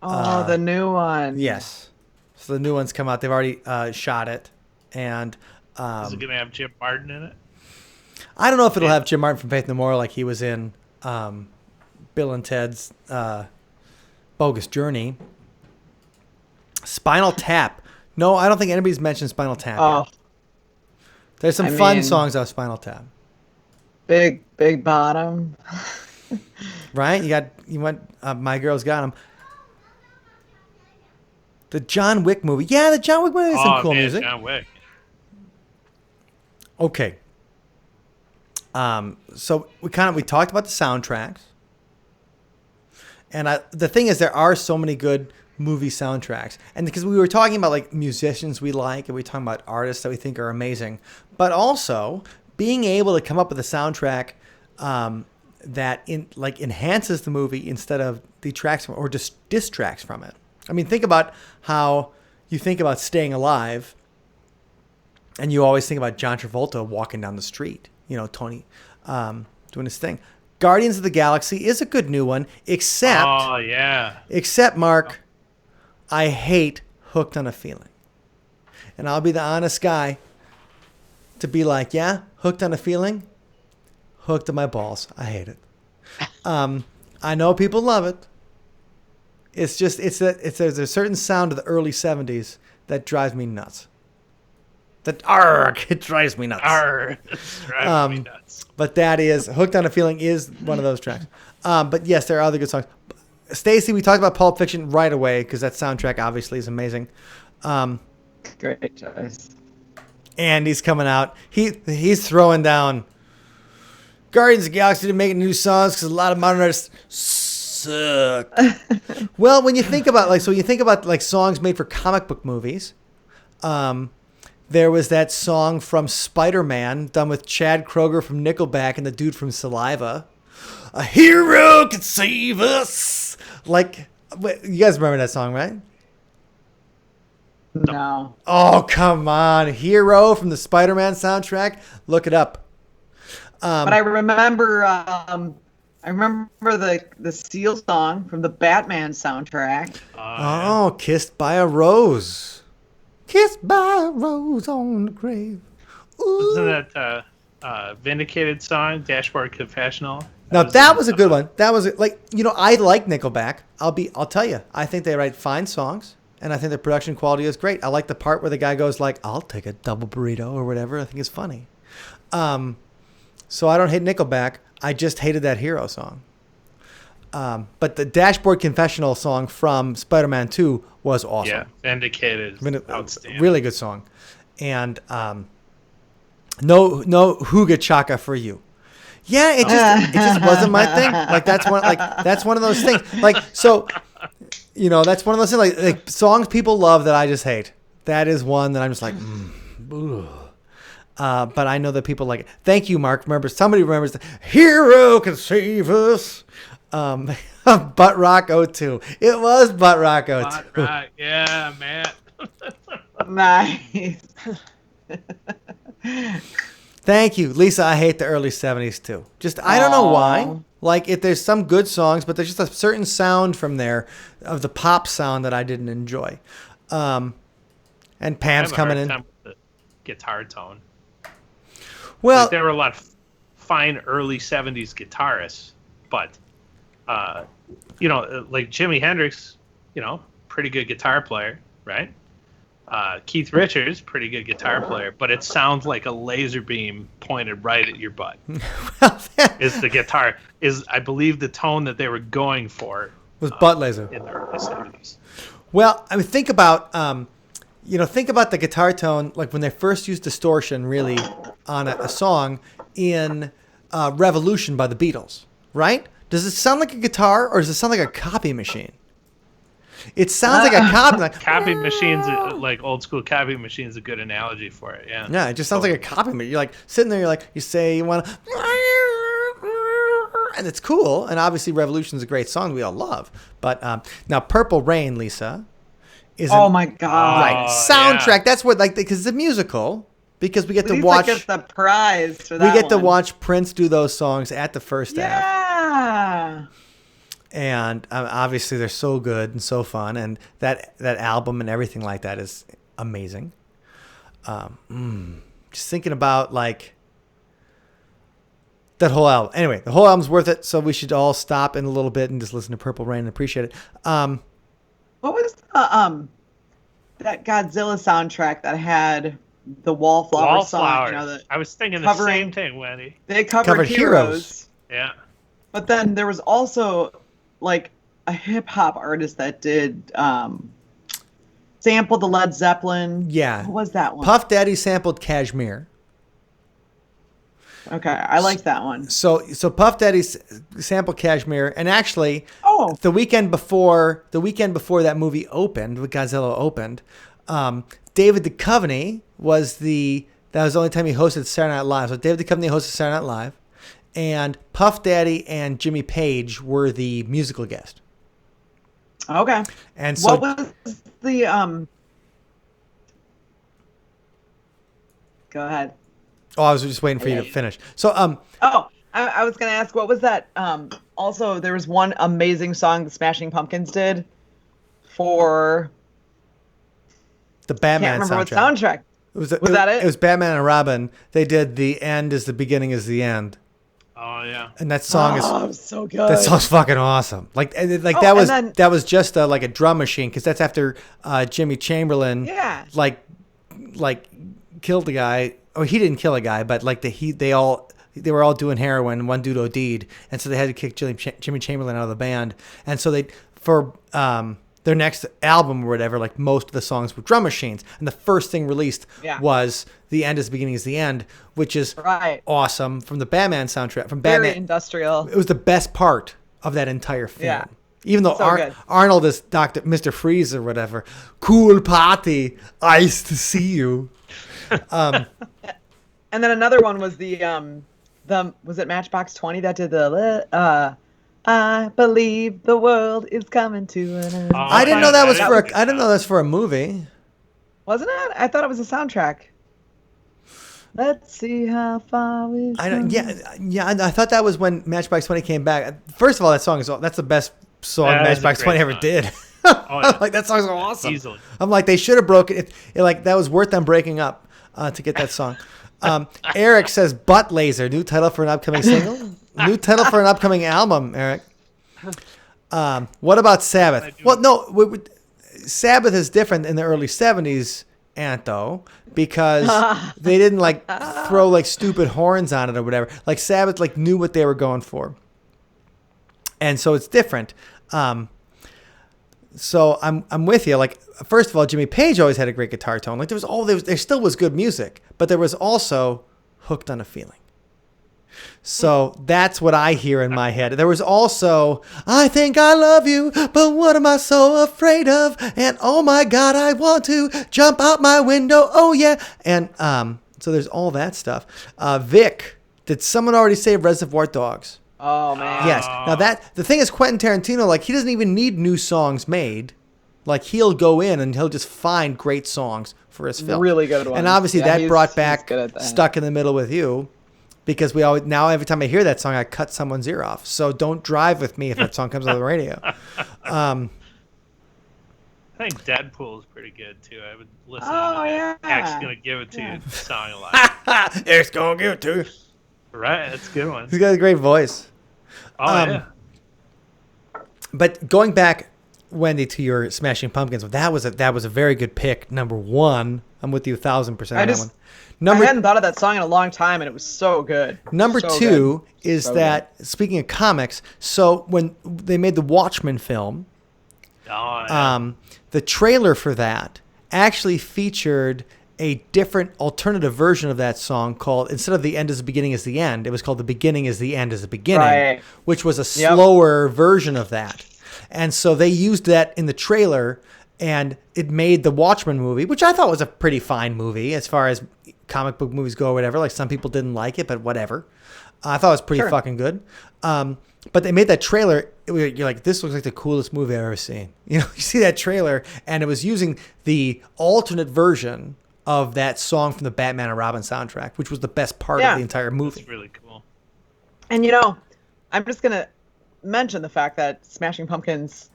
Oh, the new one. Yes, so the new ones come out. They've already shot it, and Is it going to have Jim Martin in it? I don't know if it'll have Jim Martin from Faith No More like he was in Bill and Ted's Bogus Journey. Spinal Tap. No, I don't think anybody's mentioned Spinal Tap. Oh, Yet. There's some I fun mean- songs off Spinal Tap. big bottom. Right? You went My Girl's Got 'Em. The John Wick movie. Yeah, the John Wick movie has some cool man, music. John Wick. Okay. So we talked about the soundtracks. And the thing is, there are so many good movie soundtracks. And because we were talking about like musicians we like, and we were talking about artists that we think are amazing, but also being able to come up with a soundtrack that enhances the movie instead of detracts from it or just distracts from it. I mean, think about how you think about Staying Alive, and you always think about John Travolta walking down the street. Tony doing his thing. Guardians of the Galaxy is a good new one, except Mark, I hate Hooked on a Feeling. And I'll be the honest guy to be like, yeah, Hooked on a Feeling, hooked on my balls. I hate it. I know people love it. It's just, there's a certain sound of the early 70s that drives me nuts. It drives me nuts. It drives me nuts. But that is, Hooked on a Feeling is one of those tracks. But yes, there are other good songs. Stacy, we talked about Pulp Fiction right away because that soundtrack obviously is amazing. Great choice. And he's coming out. He's throwing down. Guardians of the Galaxy didn't make new songs because a lot of modern artists suck. Well, when you think about songs made for comic book movies, there was that song from Spider-Man done with Chad Kroeger from Nickelback and the dude from Saliva. A hero can save us. Like, you guys remember that song, right? No. Oh, come on. Hero from the Spider-Man soundtrack. Look it up. But I remember the Seal song from the Batman soundtrack. Kissed by a Rose. Kissed by a rose on the grave. Ooh. Wasn't that Vindicated song, Dashboard Confessional? Now that was a good one. That was I like Nickelback. I'll tell you, I think they write fine songs, and I think the production quality is great. I like the part where the guy goes like, "I'll take a double burrito" or whatever. I think it's funny. So I don't hate Nickelback. I just hated that Hero song. But the Dashboard Confessional song from Spider-Man 2 was awesome. Yeah, Vindicated. Outstanding. Really good song. And no Hooga Chaka for you. Yeah, it just wasn't my thing. That's one of those things. That's one of those things like songs people love that I just hate. That is one that I'm just like, but I know that people like it. Thank you, Mark. Somebody remembers the hero can save us. Butt Rock 02. It was Butt Rock 02. Butt Rock, yeah, Matt. Nice. Thank you, Lisa. I hate the early 70s too. Just I don't know why. Like, if there's some good songs, but there's just a certain sound from there of the pop sound that I didn't enjoy. And Pam's coming in. Time with the guitar tone. Well, there were a lot of fine early 70s guitarists, but like Jimi Hendrix, pretty good guitar player, right? Keith Richards, pretty good guitar player, but it sounds like a laser beam pointed right at your butt. Is the guitar I believe the tone that they were going for was butt laser in the early 70s. Well, I mean, think about the guitar tone, like when they first used distortion really on a song in Revolution by the Beatles, right? Does it sound like a guitar or does it sound like a copy machine? It sounds like a copy. Copy machines, like old school copy machines, a good analogy for it. Yeah. Yeah, it just sounds like a copy machine. You're like sitting there, you say you want to, and it's cool. And obviously, Revolution's a great song we all love. But now, Purple Rain, Lisa, is my God, right soundtrack. Yeah. That's what because it's a musical. Because we get to watch. Get the prize for that. We get to watch Prince do those songs at the first half. Yeah. And obviously they're so good and so fun, and that album and everything like that is amazing. Just thinking about that whole album. Anyway, the whole album's worth it, so we should all stop in a little bit and just listen to Purple Rain and appreciate it. What was that Godzilla soundtrack that had the Wallflower song? I was thinking the same thing, Wendy. They covered Heroes. Yeah. But then there was also a hip hop artist that did sample the Led Zeppelin. Yeah. What was that one? Puff Daddy sampled Kashmir. Okay, I liked that one. So Puff Daddy sampled Kashmir, and actually, the weekend before that movie opened, when Godzilla opened, David Duchovny that was the only time he hosted Saturday Night Live. So David Duchovny hosted Saturday Night Live. and Puff Daddy and Jimmy Page were the musical guest. Okay. And so, what was the Go ahead. oh, I was just waiting for you to finish. So, I was gonna ask, what was that? Also, there was one amazing song the Smashing Pumpkins did for the Batman can't remember soundtrack. what soundtrack. Was that it? It was Batman and Robin. They did "The End is the Beginning is the End," Oh yeah. and that song it was so good. that song's fucking awesome. Like that was just like a drum machine, because that's after Jimmy Chamberlain. Yeah. Like killed the guy. Oh, he didn't kill a guy, but like they were all doing heroin. One dude OD'd, and so they had to kick Jimmy Chamberlain out of the band. And so for their next album or whatever, like most of the songs were drum machines. And the first thing released was "The End is the Beginning is the End," which is awesome, from the Batman soundtrack. From Batman, very industrial. It was the best part of that entire film. Yeah. Even though So Arnold is Mr. Freeze or whatever. Cool party. Nice to see you. And then another one was was it Matchbox 20 that did the I believe the world is coming to an end. I didn't know that was I didn't know that's for a movie. Wasn't it? I thought it was a soundtrack. Let's see how far we've come. Yeah. I thought that was when Matchbox 20 came back. First of all, that's the best song Matchbox 20 ever did. Oh, yeah. Like, that song's awesome. Easily. I'm like, they should have broken it. Like, that was worth them breaking up to get that song. Eric says "Butt Laser," new title for an upcoming single. New title for an upcoming album, Eric. What about Sabbath? Well, no, Sabbath is different in the early 70s, Anto, because they didn't like throw like stupid horns on it or whatever. Like, Sabbath like knew what they were going for, and so it's different. So I'm with you. Like, first of all, Jimmy Page always had a great guitar tone. Like, there still was good music, but there was also "Hooked on a Feeling." So that's what I hear in my head. There was also "I Think I Love You, but What Am I So Afraid Of?" and "Oh My God, I Want to Jump Out My Window, Oh Yeah." And so there's all that stuff. Vic, did someone already say Reservoir Dogs? Oh man. Yes. Now the thing is, Quentin Tarantino, like, he doesn't even need new songs made. Like, he'll go in and he'll just find great songs for his film. Really good ones. And obviously that brought back good at that. "Stuck in the Middle with You," because we always, now every time I hear that song, I cut someone's ear off. So don't drive with me if that song comes on the radio. I think Deadpool is pretty good too. I would listen to that. Eric's gonna give it to you song a lot. Eric's gonna give it to you. Right, that's a good one. He's got a great voice. Oh yeah. But going back, Wendy, to your Smashing Pumpkins, that was a very good pick. Number one, I'm with you 1,000% on that one. I hadn't thought of that song in a long time, and it was so good. Number so two good. is so that, speaking of comics, so when they made the Watchmen film, the trailer for that actually featured a different alternative version of that song called, instead of "The End is the Beginning is the End," it was called "The Beginning is the End is the Beginning," which was a slower version of that. And so they used that in the trailer, and it made the Watchmen movie, which I thought was a pretty fine movie as far as comic book movies go or whatever. Like, some people didn't like it, but whatever. I thought it was pretty fucking good. But they made that trailer. You're like, this looks like the coolest movie I've ever seen. You know, you see that trailer, and it was using the alternate version of that song from the Batman and Robin soundtrack, which was the best part of the entire movie. That's really cool. And you know, I'm just gonna mention the fact that Smashing Pumpkins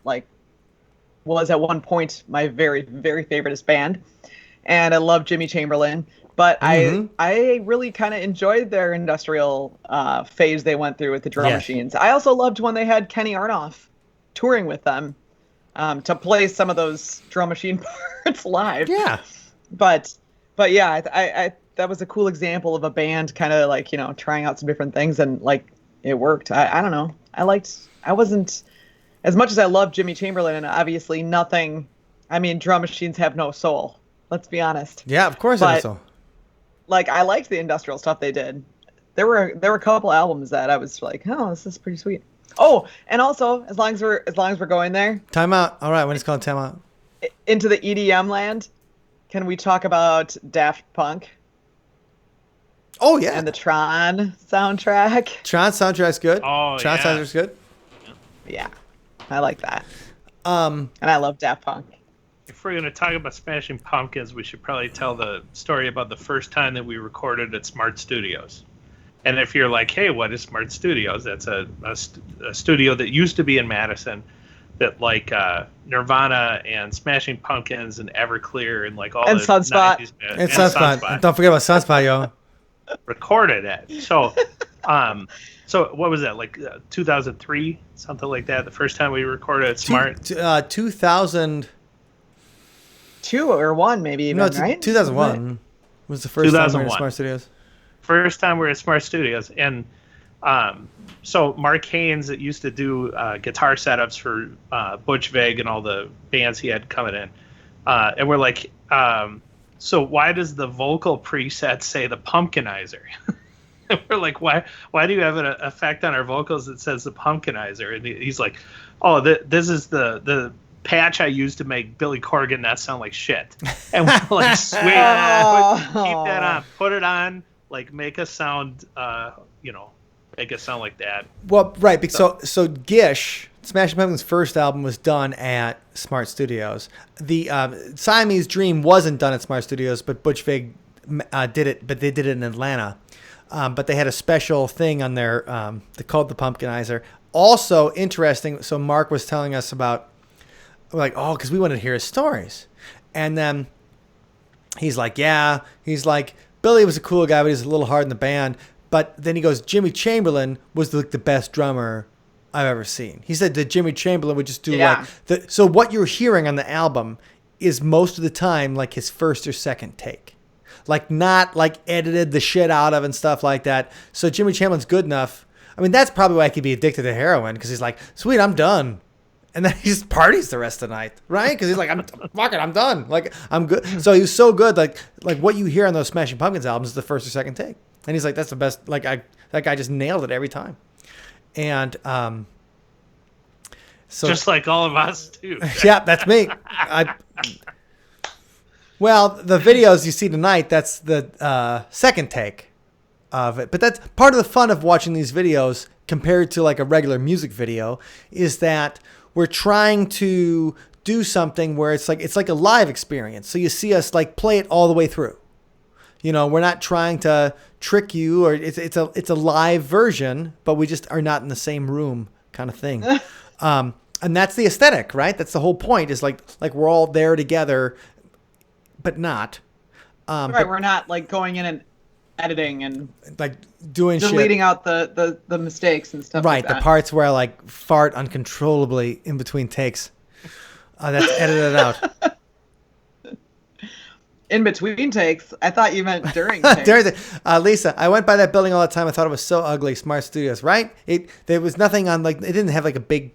was at one point my very, very favoriteest band, and I love Jimmy Chamberlain. But I really kind of enjoyed their industrial phase they went through with the drum machines. I also loved when they had Kenny Arnoff touring with them to play some of those drum machine parts live. Yeah. But yeah, I that was a cool example of a band kind of like, you know, trying out some different things, and like it worked. I don't know. I wasn't, as much as I love Jimmy Chamberlain, and obviously nothing. I mean, drum machines have no soul. Let's be honest. Yeah, of course they have soul. Like, I liked the industrial stuff they did. There were a couple albums that I was like, oh, this is pretty sweet. Oh, and also, as long as we're going there. Time out. All right, when it's called time out. Into the EDM land, can we talk about Daft Punk? Oh yeah, And the Tron soundtrack. Tron soundtrack's good. Oh, Tron yeah. soundtrack's good. Yeah, I like that. Um, And I love Daft Punk. If we're going to talk about Smashing Pumpkins, we should probably tell the story about the first time that we recorded at Smart Studios. And if you're like, hey, what is Smart Studios? That's a studio that used to be in Madison that like Nirvana and Smashing Pumpkins and Everclear and like all And the Sunspot. 90s and Sunspot. Don't forget about Sunspot, yo. recorded at. So, so what was that, like 2003, something like that, the first time we recorded at Smart? 2000. 2 or 1, maybe even, No, right? 2001 was the first time we were in 2001. Smart Studios. First time we were at Smart Studios, and so Mark Haynes that used to do guitar setups for Butch Vig and all the bands he had coming in, and we're like, so why does the vocal preset say the Pumpkinizer? And we're like, why do you have an effect on our vocals that says the Pumpkinizer? And he's like, oh, this is the patch I used to make Billy Corgan not sound like shit. And we're like, sweet, keep that on, put it on. Like make us sound, make us sound like that. Well, right. Because so Gish, Smashing Pumpkins' first album was done at Smart Studios. The Siamese Dream wasn't done at Smart Studios, but Butch Vig did it. But they did it in Atlanta. But they had a special thing on their they called the Pumpkinizer. Also interesting. So Mark was telling us about, like, oh, because we wanted to hear his stories, and then he's like, yeah, he's like, Billy was a cool guy, but he's a little hard in the band. But then he goes, Jimmy Chamberlain was the best drummer I've ever seen. He said that Jimmy Chamberlain would just do so what you're hearing on the album is most of the time like his first or second take. Like not like edited the shit out of and stuff like that. So Jimmy Chamberlain's good enough. I mean, that's probably why I could be addicted to heroin, because he's like, sweet, I'm done. And then he just parties the rest of the night, right? Because he's like, I'm done. Like, I'm good. So he was so good. Like what you hear on those Smashing Pumpkins albums is the first or second take. And he's like, that's the best. Like, that guy just nailed it every time. And so just like all of us too. yeah, that's me. Well, the videos you see tonight, that's the second take of it. But that's part of the fun of watching these videos compared to like a regular music video, is that we're trying to do something where it's like a live experience. So you see us like play it all the way through. You know, we're not trying to trick you, or it's a live version, but we just are not in the same room kind of thing. And that's the aesthetic, right? That's the whole point, is like we're all there together, but not. Right, we're not like going in and editing and like doing deleting shit. out the mistakes and stuff. Right, like that. the parts where I like fart uncontrollably in between takes. That's edited out. In between takes, I thought you meant during takes. Lisa, I went by that building all the time. I thought it was so ugly. Smart Studios, right? There was nothing on, like, it didn't have like a big.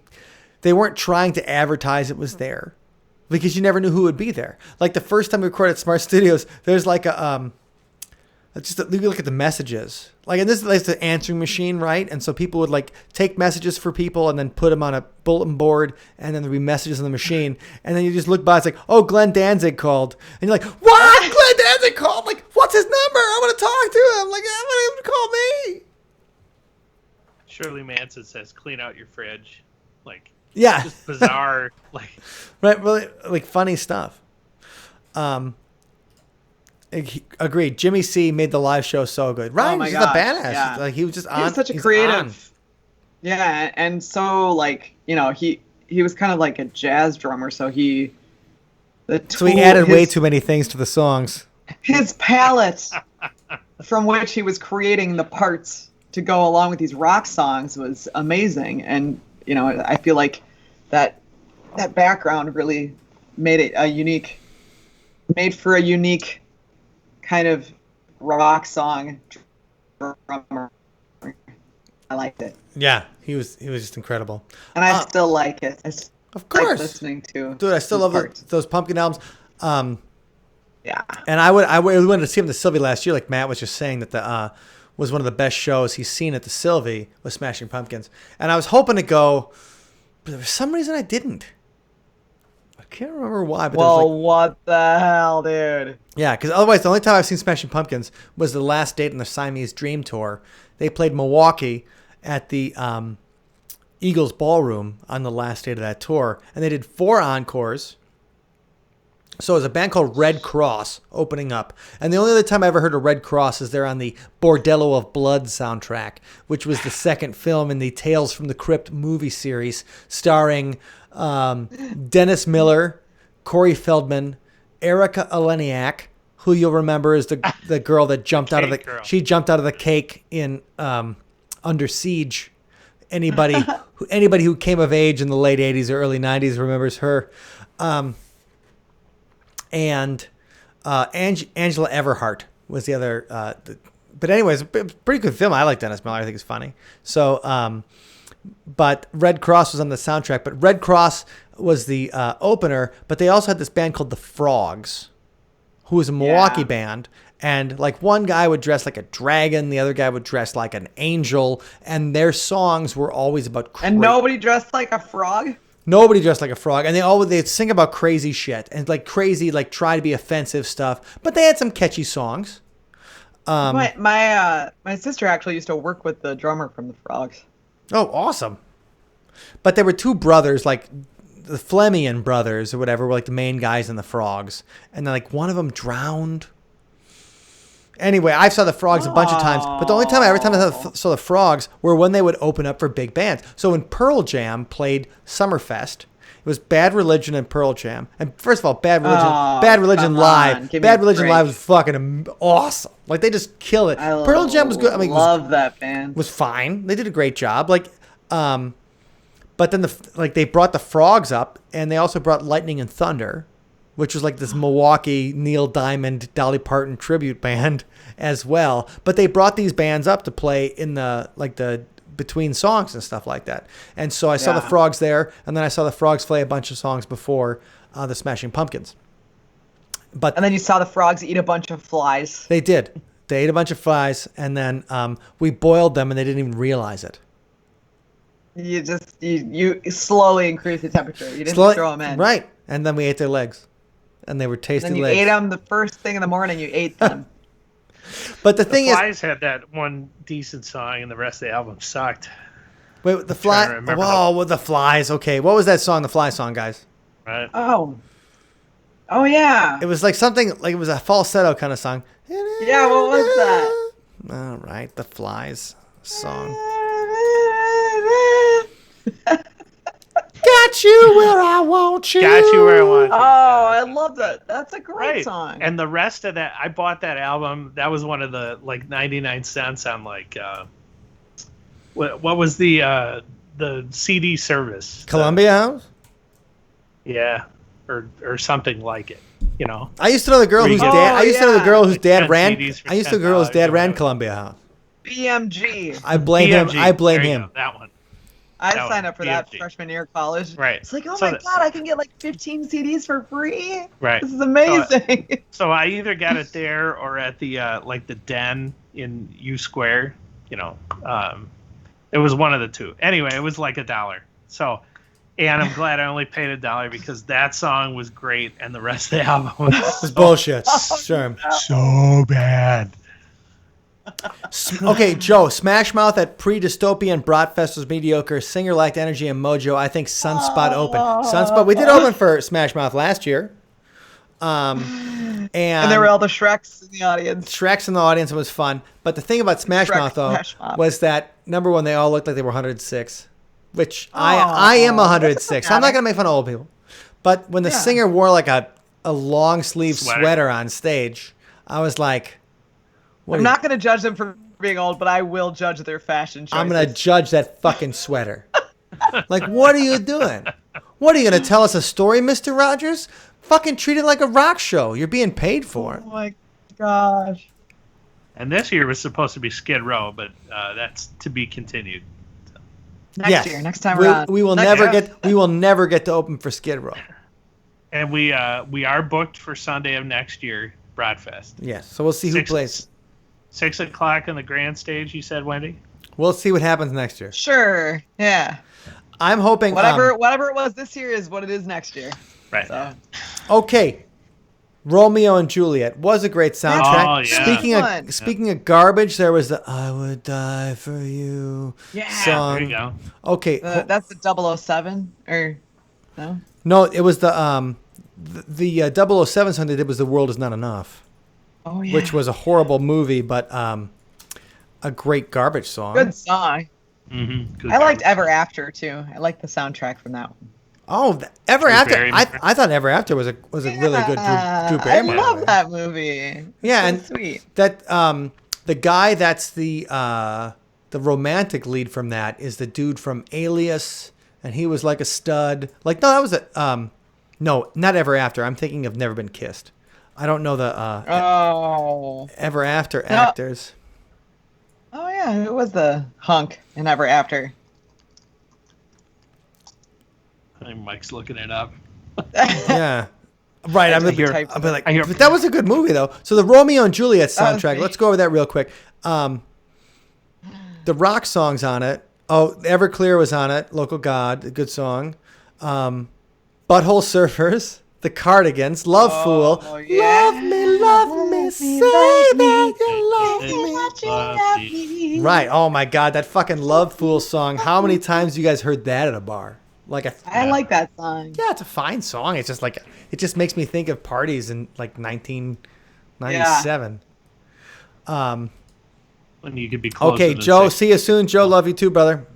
They weren't trying to advertise it was there, because you never knew who would be there. Like the first time we recorded at Smart Studios, there's like a you look at the messages, like, and this is like the answering machine, right? And so people would like take messages for people and then put them on a bulletin board, and then there'd be messages on the machine, and then you just look by, it's like, oh, Glenn Danzig called, and you're like, what? Glenn Danzig called? Like, what's his number? I want to talk to him. Like, I want him to call me. Shirley Manson says, "Clean out your fridge." Like, yeah, just bizarre, like, right? Really, like funny stuff. Agreed. Jimmy C made the live show so good. Right? Oh my He's just a gosh, badass. yeah. Like he was just on. He was such a he's creative. on. Yeah, and so like, you know, he was kind of like a jazz drummer, so he added way too many things to the songs. His palette from which he was creating the parts to go along with these rock songs was amazing, and you know, I feel like that background really made it made for a unique kind of rock song drummer. I liked it. Yeah, he was just incredible. And I still like it. Of course. Like listening to. Dude, I still love those Pumpkin albums. Yeah. And I went to see him at the Sylvie last year, like Matt was just saying, that was one of the best shows he's seen at the Sylvie with Smashing Pumpkins. And I was hoping to go, but for some reason I didn't. can't remember why, but Well, what the hell, dude? yeah, because otherwise the only time I've seen Smashing Pumpkins was the last date in the Siamese Dream tour. They played Milwaukee at the Eagles Ballroom on the last date of that tour, and they did 4 encores. So it was a band called Red Cross opening up. And the only other time I ever heard of Red Cross is they're on the Bordello of Blood soundtrack, which was the second film in the Tales from the Crypt movie series, starring Dennis Miller, Corey Feldman, Erica Eleniak, who you'll remember is the girl that jumped out of the she jumped out of the cake in Under Siege. Anybody who came of age in the late 80s or early 90s remembers her. And Angela Everhart was the other. But anyways, pretty good film. I like Dennis Miller. I think it's funny. So, but Red Cross was on the soundtrack. But Red Cross was the opener. But they also had this band called the Frogs, who was a Milwaukee band. And like one guy would dress like a dragon, the other guy would dress like an angel, and their songs were always about. And nobody dressed like a frog. Nobody dressed like a frog, and they'd sing about crazy shit and like crazy, like try to be offensive stuff. But they had some catchy songs. My sister actually used to work with the drummer from the Frogs. Oh, awesome! But there were 2 brothers, like the Flemian brothers or whatever, were like the main guys in the Frogs, and then like one of them drowned. Anyway, I saw the Frogs a bunch of times, but the only time I saw the Frogs were when they would open up for big bands. So when Pearl Jam played Summerfest, it was Bad Religion and Pearl Jam. And first of all, Bad Religion live was fucking awesome. Like they just killed it. Pearl Jam was good. I mean, love that band. Was fine. They did a great job. Like, but then they brought the Frogs up, and they also brought Lightning and Thunder, which was like this Milwaukee Neil Diamond, Dolly Parton tribute band as well. But they brought these bands up to play in the between songs and stuff like that. And so I saw the Frogs there, and then I saw the Frogs play a bunch of songs before the Smashing Pumpkins. And then you saw the Frogs eat a bunch of flies. They did. They ate a bunch of flies, and then we boiled them, and they didn't even realize it. You slowly increase the temperature. You didn't throw them in. Right. And then we ate their legs. And they were tasty legs. And you ate them the first thing in the morning. You ate them. But the thing is, the Flies had that one decent song, and the rest of the album sucked. Wait, the Flies. Whoa, with the Flies. Okay, what was that song? The Fly song, guys. Right. Oh yeah. It was like something like it was a falsetto kind of song. Yeah, what was that? All right, the Flies song. Got you where I want you. Got you where I want you. Oh, I love that. That's a great song. And the rest of that, I bought that album. That was one of the like 99 cents on like what was the CD service? Columbia House? Yeah, or something like it. You know. I used to know the girl whose dad. I used to know the girl whose dad ran. I used to know the girl whose dad ran Columbia House. BMG. I blame him. I blame him. That one. I signed up for that freshman year of college. Right. It's like, oh my God, I can get like 15 CDs for free. Right. This is amazing. So I either got it there or at the like the Den in U Square. You know, it was one of the two. Anyway, it was like $1. So, and I'm glad I only paid $1 because that song was great and the rest of the album was bullshit. Sure. So bad. Okay, Joe, Smash Mouth at pre-dystopian Bratfest was mediocre. Singer lacked energy and mojo. I think Sunspot opened. Sunspot, we did open for Smash Mouth last year. And there were all the Shreks in the audience. Shreks in the audience, it was fun. But the thing about Smash Mouth, though, was that, number one, they all looked like they were 106, which I am 106. I'm not going to make fun of old people. But when the singer wore like a long sleeve sweater on stage, I was like, I'm not going to judge them for being old, but I will judge their fashion choices. I'm going to judge that fucking sweater. Like, what are you doing? What are you going to tell us a story, Mr. Rogers? Fucking treat it like a rock show. You're being paid for it. Oh my gosh. And this year was supposed to be Skid Row, but that's to be continued. Next year, next time around. We will never get to open for Skid Row. And we are booked for Sunday of next year, Bratfest. Yes, so we'll see who plays. 6 o'clock on the grand stage, you said, Wendy? We'll see what happens next year. Sure, yeah. I'm hoping... Whatever it was this year is what it is next year. Right. So Okay. Romeo and Juliet was a great soundtrack. Oh, yeah. Speaking of garbage, there was the "I Would Die for You" song. There you go. Okay, that's the 007 or no? no, it was the 007 song they did was "The World Is Not Enough," Oh yeah. which was a horrible movie, but a great garbage song. Good song. Mm-hmm. I liked Ever After too. I liked the soundtrack from that one. Oh, Ever Drew After! Barrymore. I thought Ever After was a really good Drew I Barrymore. love that movie. Yeah, So and sweet. that the guy that's the romantic lead from that is the dude from Alias, and he was like a stud. Like no, that was a no, not Ever After. I'm thinking of Never Been Kissed. I don't know the Ever After actors. Oh yeah, who was the hunk in Ever After? I think Mike's looking it up. Yeah. Right, I'm hear- like, I hear- but that was a good movie though. So the Romeo and Juliet soundtrack. Okay. Let's go over that real quick. The rock songs on it. Oh, Everclear was on it. Local God, a good song. Butthole Surfers, The Cardigans, Love Fool. Yeah. Love me, say that you love me. Right. Oh my God, that fucking Love Fool song. How many times you guys heard that at a bar? Like I like that song. yeah, it's a fine song. It's just like it just makes me think of parties in like 1997. When you could be close. Okay, Joe. See you soon, Joe. Love you too, brother.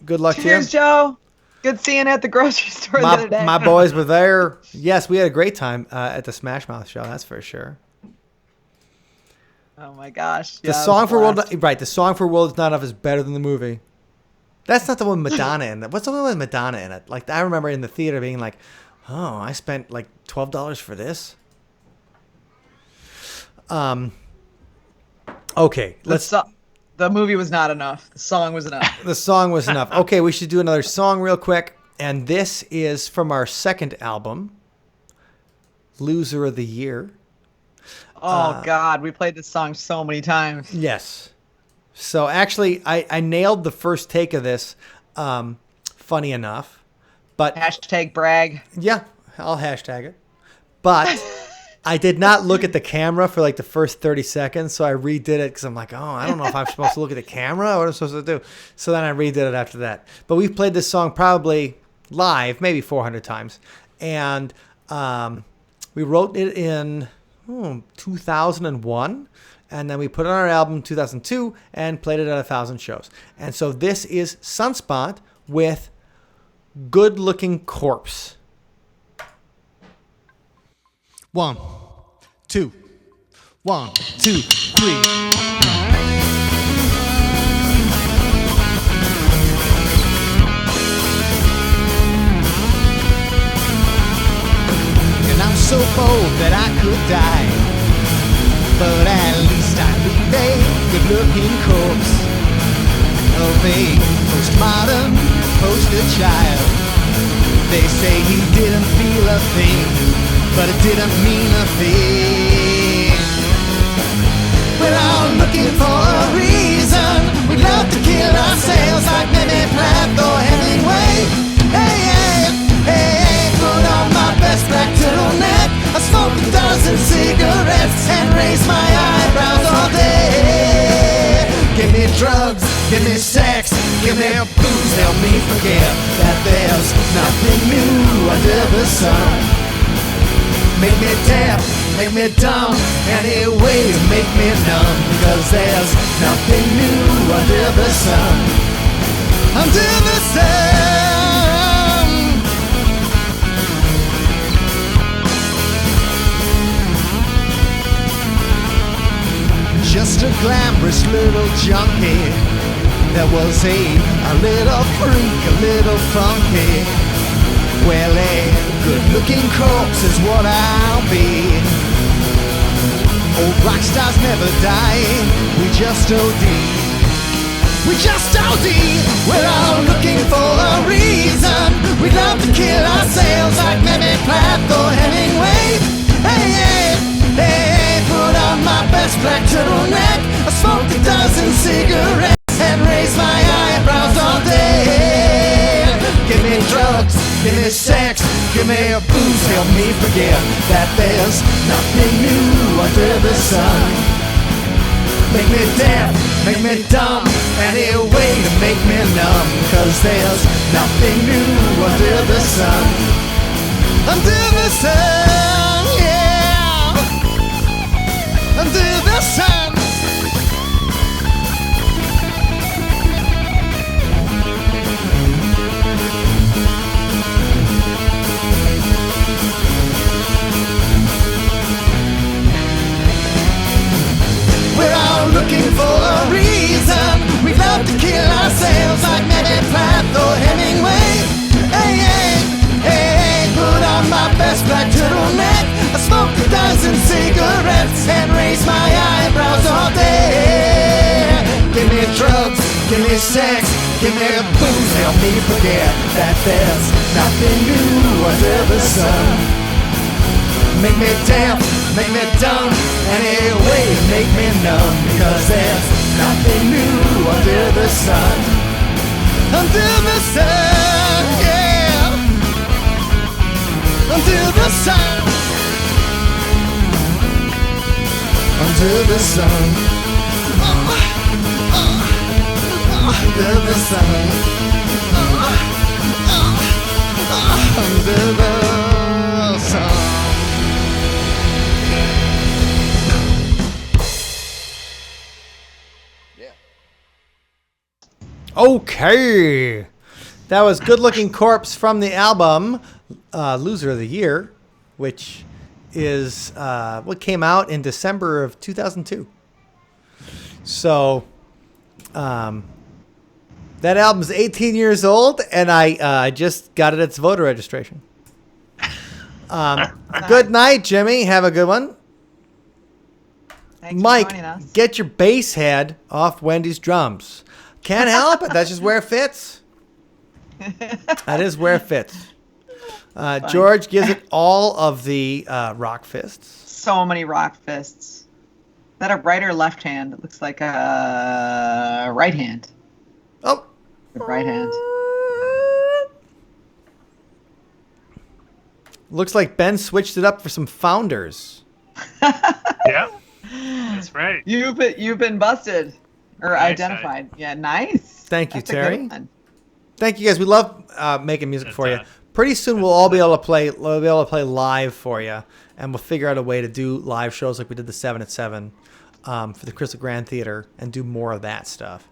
Good luck Cheers, to you. Joe. Good seeing you at the grocery store the other day. My boys were there. Yes, we had a great time at the Smash Mouth show. That's for sure. Oh my gosh. The song for World, right? The song for World Is Not Enough is better than the movie. That's not the one with Madonna in it. What's the one with Madonna in it? Like I remember in the theater being like, "Oh, I spent like $12 for this." Okay, The movie was not enough. The song was enough. the song was enough. Okay, we should do another song real quick, and this is from our second album, Loser of the Year. Oh God, we played this song so many times. Yes. So actually, I nailed the first take of this. Funny enough, but Hashtag brag. yeah, I'll hashtag it. But I did not look at the camera for like the first 30 seconds, so I redid it because I'm like, oh, I don't know if I'm supposed to look at the camera or what I'm supposed to do. So then I redid it after that. But we've played this song probably live, maybe 400 times, and we wrote it in 2001. And then we put it on our album in 2002 and played it at 1,000 shows. And so this is Sunspot with Good Looking Corpse. 1, 2, 1, 2, 3. And I'm so bold that I could die, but at least I leave a good-looking corpse of a postmodern poster child. They say he didn't feel a thing, but it didn't mean a thing. We're all looking for a reason. We love to kill ourselves like Mimi Plath or Hemingway. Hey, hey, hey, put on my best black turtleneck. I smoke a dozen cigarettes and raise my eyebrows all day. Give me drugs, give me sex, give me booze. Help me forget that there's nothing new under the sun. Make me deaf, make me dumb, anyways make me numb. Because there's nothing new under the sun. Under the sun. Just a glamorous little junkie that was a little freak, a little funky. Well, a good-looking corpse is what I'll be. Old rock stars never die, we just OD. We just OD. We're all looking for a reason. We love to kill ourselves like Mimi Plath or Hemingway. Hey, hey, hey, put on my best black turtleneck. I smoked a dozen cigarettes and raise my eyebrows all day. Give me drugs, give me sex, give me me booze, help me forget that there's nothing new under the sun. Make me deaf, make me dumb, any way to make me numb. Cause there's nothing new under the sun. Under the sun, yeah. Under the sun. We're all looking for a reason. We love to kill ourselves like Mary Platt or Hemingway. Hey, hey, hey, put on my best black turtleneck. I smoke a dozen cigarettes and raise my eyebrows all day. Give me drugs, give me sex, give me booze, help me forget that there's nothing new under the sun. Make me deaf, make me dumb, any way to make me numb. Because there's nothing new under the sun. Under the sun, yeah. Under the sun. Under the sun. Under the sun. Under the sun. Okay, that was Good Looking Corpse from the album Loser of the Year, which is what came out in December of 2002. So that album's 18 years old, and I just got it its voter registration. Good night, Jimmy. Have a good one. Thanks Mike, for joining us. get your bass head off Wendy's drums. Can't help it. That's just where it fits. That is where it fits. George gives it all of the rock fists. So many rock fists. Is that a right or left hand? It looks like a right hand. Oh. The right hand. Looks like Ben switched it up for some Founders. Yeah, that's right. You've been busted. Or Nice, identified. Yeah, nice. Thank you, That's a good Terry. one. Thank you, guys. We love making music for you. Pretty soon we'll all be able to play. We'll be able to play live for you, and we'll figure out a way to do live shows like we did the 7 at 7 for the Crystal Grand Theater, and do more of that stuff.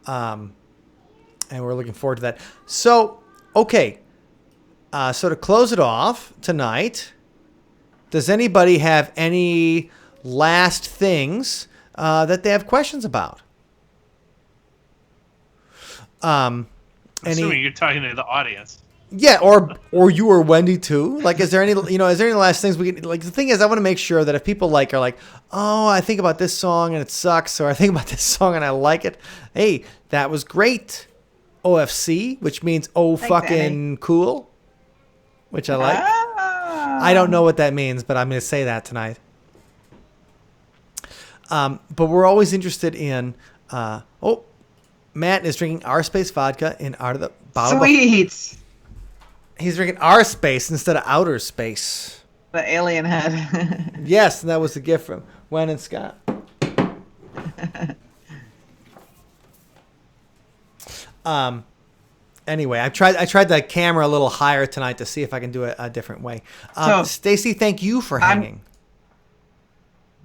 And we're looking forward to that. So, okay. So to close it off tonight, does anybody have any last things that they have questions about? Assuming you're talking to the audience. Yeah, or you or Wendy too. Like, is there any last things we can, like? The thing is, I want to make sure that if people are like, oh, I think about this song and it sucks, or I think about this song and I like it. Hey, that was great. OFC, which means Thanks, fucking Annie. cool, which I like. I don't know what that means, but I'm going to say that tonight. But we're always interested in. Matt is drinking our space vodka in out of the bottle. Sweet. He's drinking our space instead of outer space. The alien head. Yes, and that was the gift from Wen and Scott. Anyway, I tried the camera a little higher tonight to see if I can do it a different way. Stacy, thank you for hanging.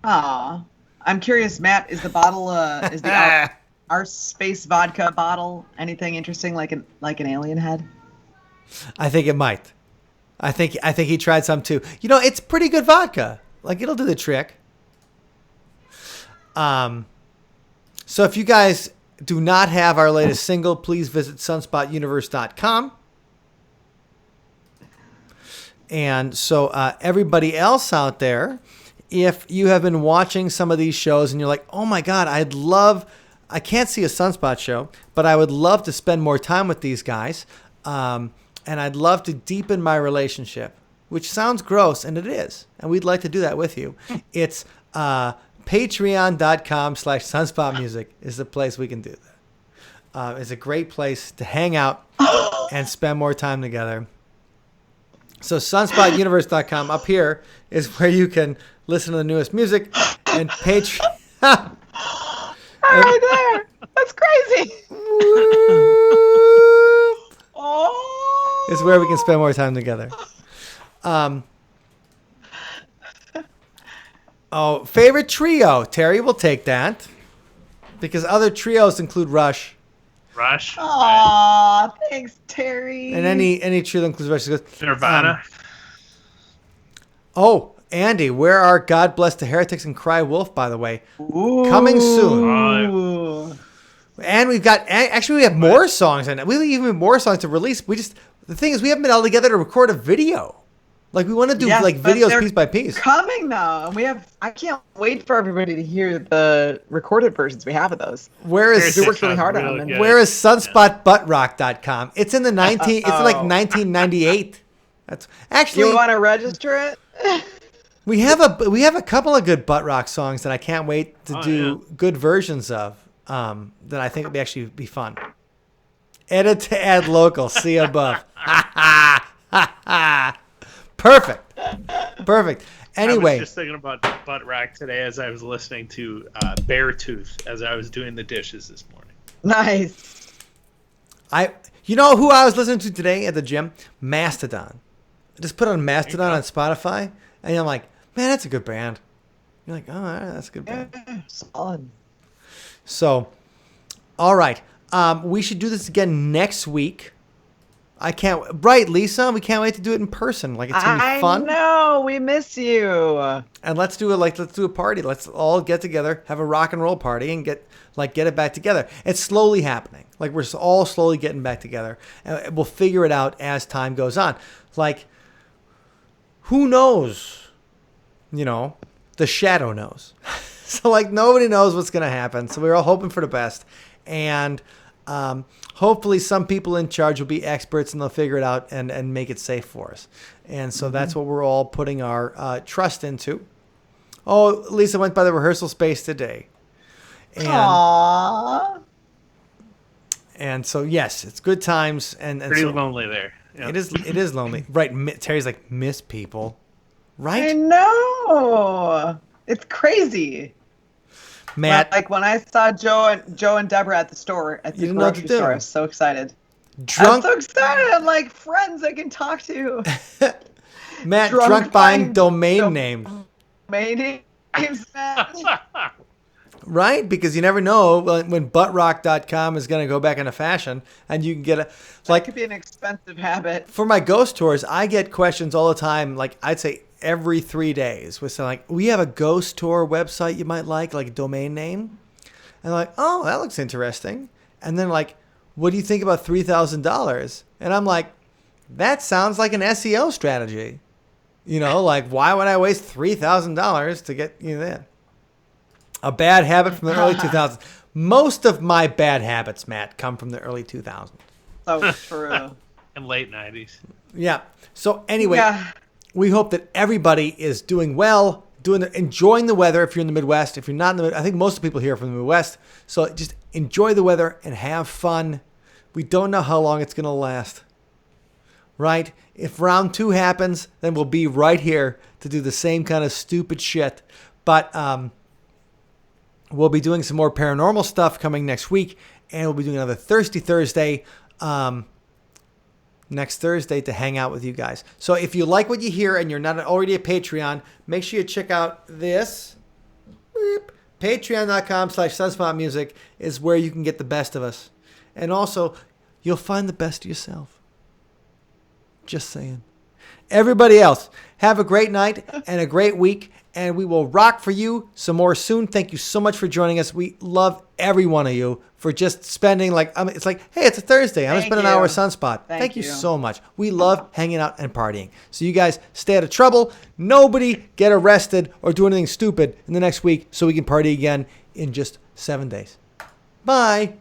Aw. I'm curious, Matt, is the bottle is the our space vodka bottle anything interesting like an alien head? I think it might. I think he tried some too. It's pretty good vodka. Like, it'll do the trick. So if you guys do not have our latest single, please visit sunspotuniverse.com. And so everybody else out there, if you have been watching some of these shows and you're like, oh my God, I can't see a Sunspot show, but I would love to spend more time with these guys. And I'd love to deepen my relationship, which sounds gross, and it is. And we'd like to do that with you. It's patreon.com/sunspotmusic is the place we can do that. It's a great place to hang out and spend more time together. So sunspotuniverse.com up here is where you can listen to the newest music, and Patreon. Right there. That's crazy. Oh. Is where we can spend more time together. Favorite trio. Terry will take that. Because other trios include Rush. Rush. Aw, thanks, Terry. And any trio that includes Rush. Nirvana. Andy, where are God Bless the Heretics and Cry Wolf, by the way? Ooh. Coming soon. Ooh. And we have more songs in it. We even have more songs to release. The thing is, we haven't been all together to record a video. Like, we want to do videos piece by piece. Coming though. I can't wait for everybody to hear the recorded versions we have of those. Where is we worked really hard on them. Where is sunspotbuttrock.com? It's in the it's like 1998. That's actually. You want to register it? We have a couple of good butt rock songs that I can't wait to do good versions of. That I think would actually be fun. Edit to add local. See above. Perfect. Anyway, I was just thinking about butt rock today as I was listening to Beartooth as I was doing the dishes this morning. Nice. You know who I was listening to today at the gym? Mastodon. I just put on Mastodon on Spotify, and I'm like, man, that's a good band. You're like, oh, all right, that's a good band. Yeah, solid. So, all right. We should do this again next week. Right, Lisa? We can't wait to do it in person. Like, it's going to be fun. I know. We miss you. And let's do a party. Let's all get together, have a rock and roll party, and get it back together. It's slowly happening. Like, we're all slowly getting back together. And we'll figure it out as time goes on. Like, who knows? You know, the shadow knows. So, like, nobody knows what's going to happen. So we're all hoping for the best. And hopefully some people in charge will be experts and they'll figure it out and make it safe for us. And so that's what we're all putting our trust into. Oh, Lisa went by the rehearsal space today. Aww. And so, yes, it's good times. And Pretty so lonely there. Yeah. It is lonely. Right. Terry's like, miss people. Right? I know. It's crazy. Matt. Like when I saw Joe and Deborah at the store, at the grocery store, I was so excited. I'm so excited. I'm like friends I can talk to. Matt, drunk buying domain names. Domain names, Matt. Right? Because you never know when buttrock.com is going to go back into fashion and you can get that could be an expensive habit. For my ghost tours, I get questions all the time. Like, I'd say every 3 days with something like, we have a ghost tour website you might like a domain name. And I'm like, oh, that looks interesting. And then like, what do you think about $3,000? And I'm like, that sounds like an SEO strategy. You know, like, why would I waste $3,000 to get you that? A bad habit from the early 2000s. Most of my bad habits, Matt, come from the early 2000s. So true. And late 90s. Yeah. So anyway, we hope that everybody is doing well, enjoying the weather if you're in the Midwest. If you're not in the Midwest, I think most of the people here are from the Midwest. So just enjoy the weather and have fun. We don't know how long it's going to last. Right? If round 2 happens, then we'll be right here to do the same kind of stupid shit. But we'll be doing some more paranormal stuff coming next week. And we'll be doing another Thirsty Thursday next Thursday to hang out with you guys. So if you like what you hear and you're not already a Patreon, make sure you check out this. Patreon.com/sunspotmusic is where you can get the best of us. And also, you'll find the best of yourself. Just saying. Everybody else, have a great night and a great week. And we will rock for you some more soon. Thank you so much for joining us. We love every one of you for just spending it's like, hey, it's a Thursday. I'm going to spend an hour with Sunspot. Thank you so much. We love hanging out and partying. So you guys stay out of trouble. Nobody get arrested or do anything stupid in the next week so we can party again in just 7 days. Bye.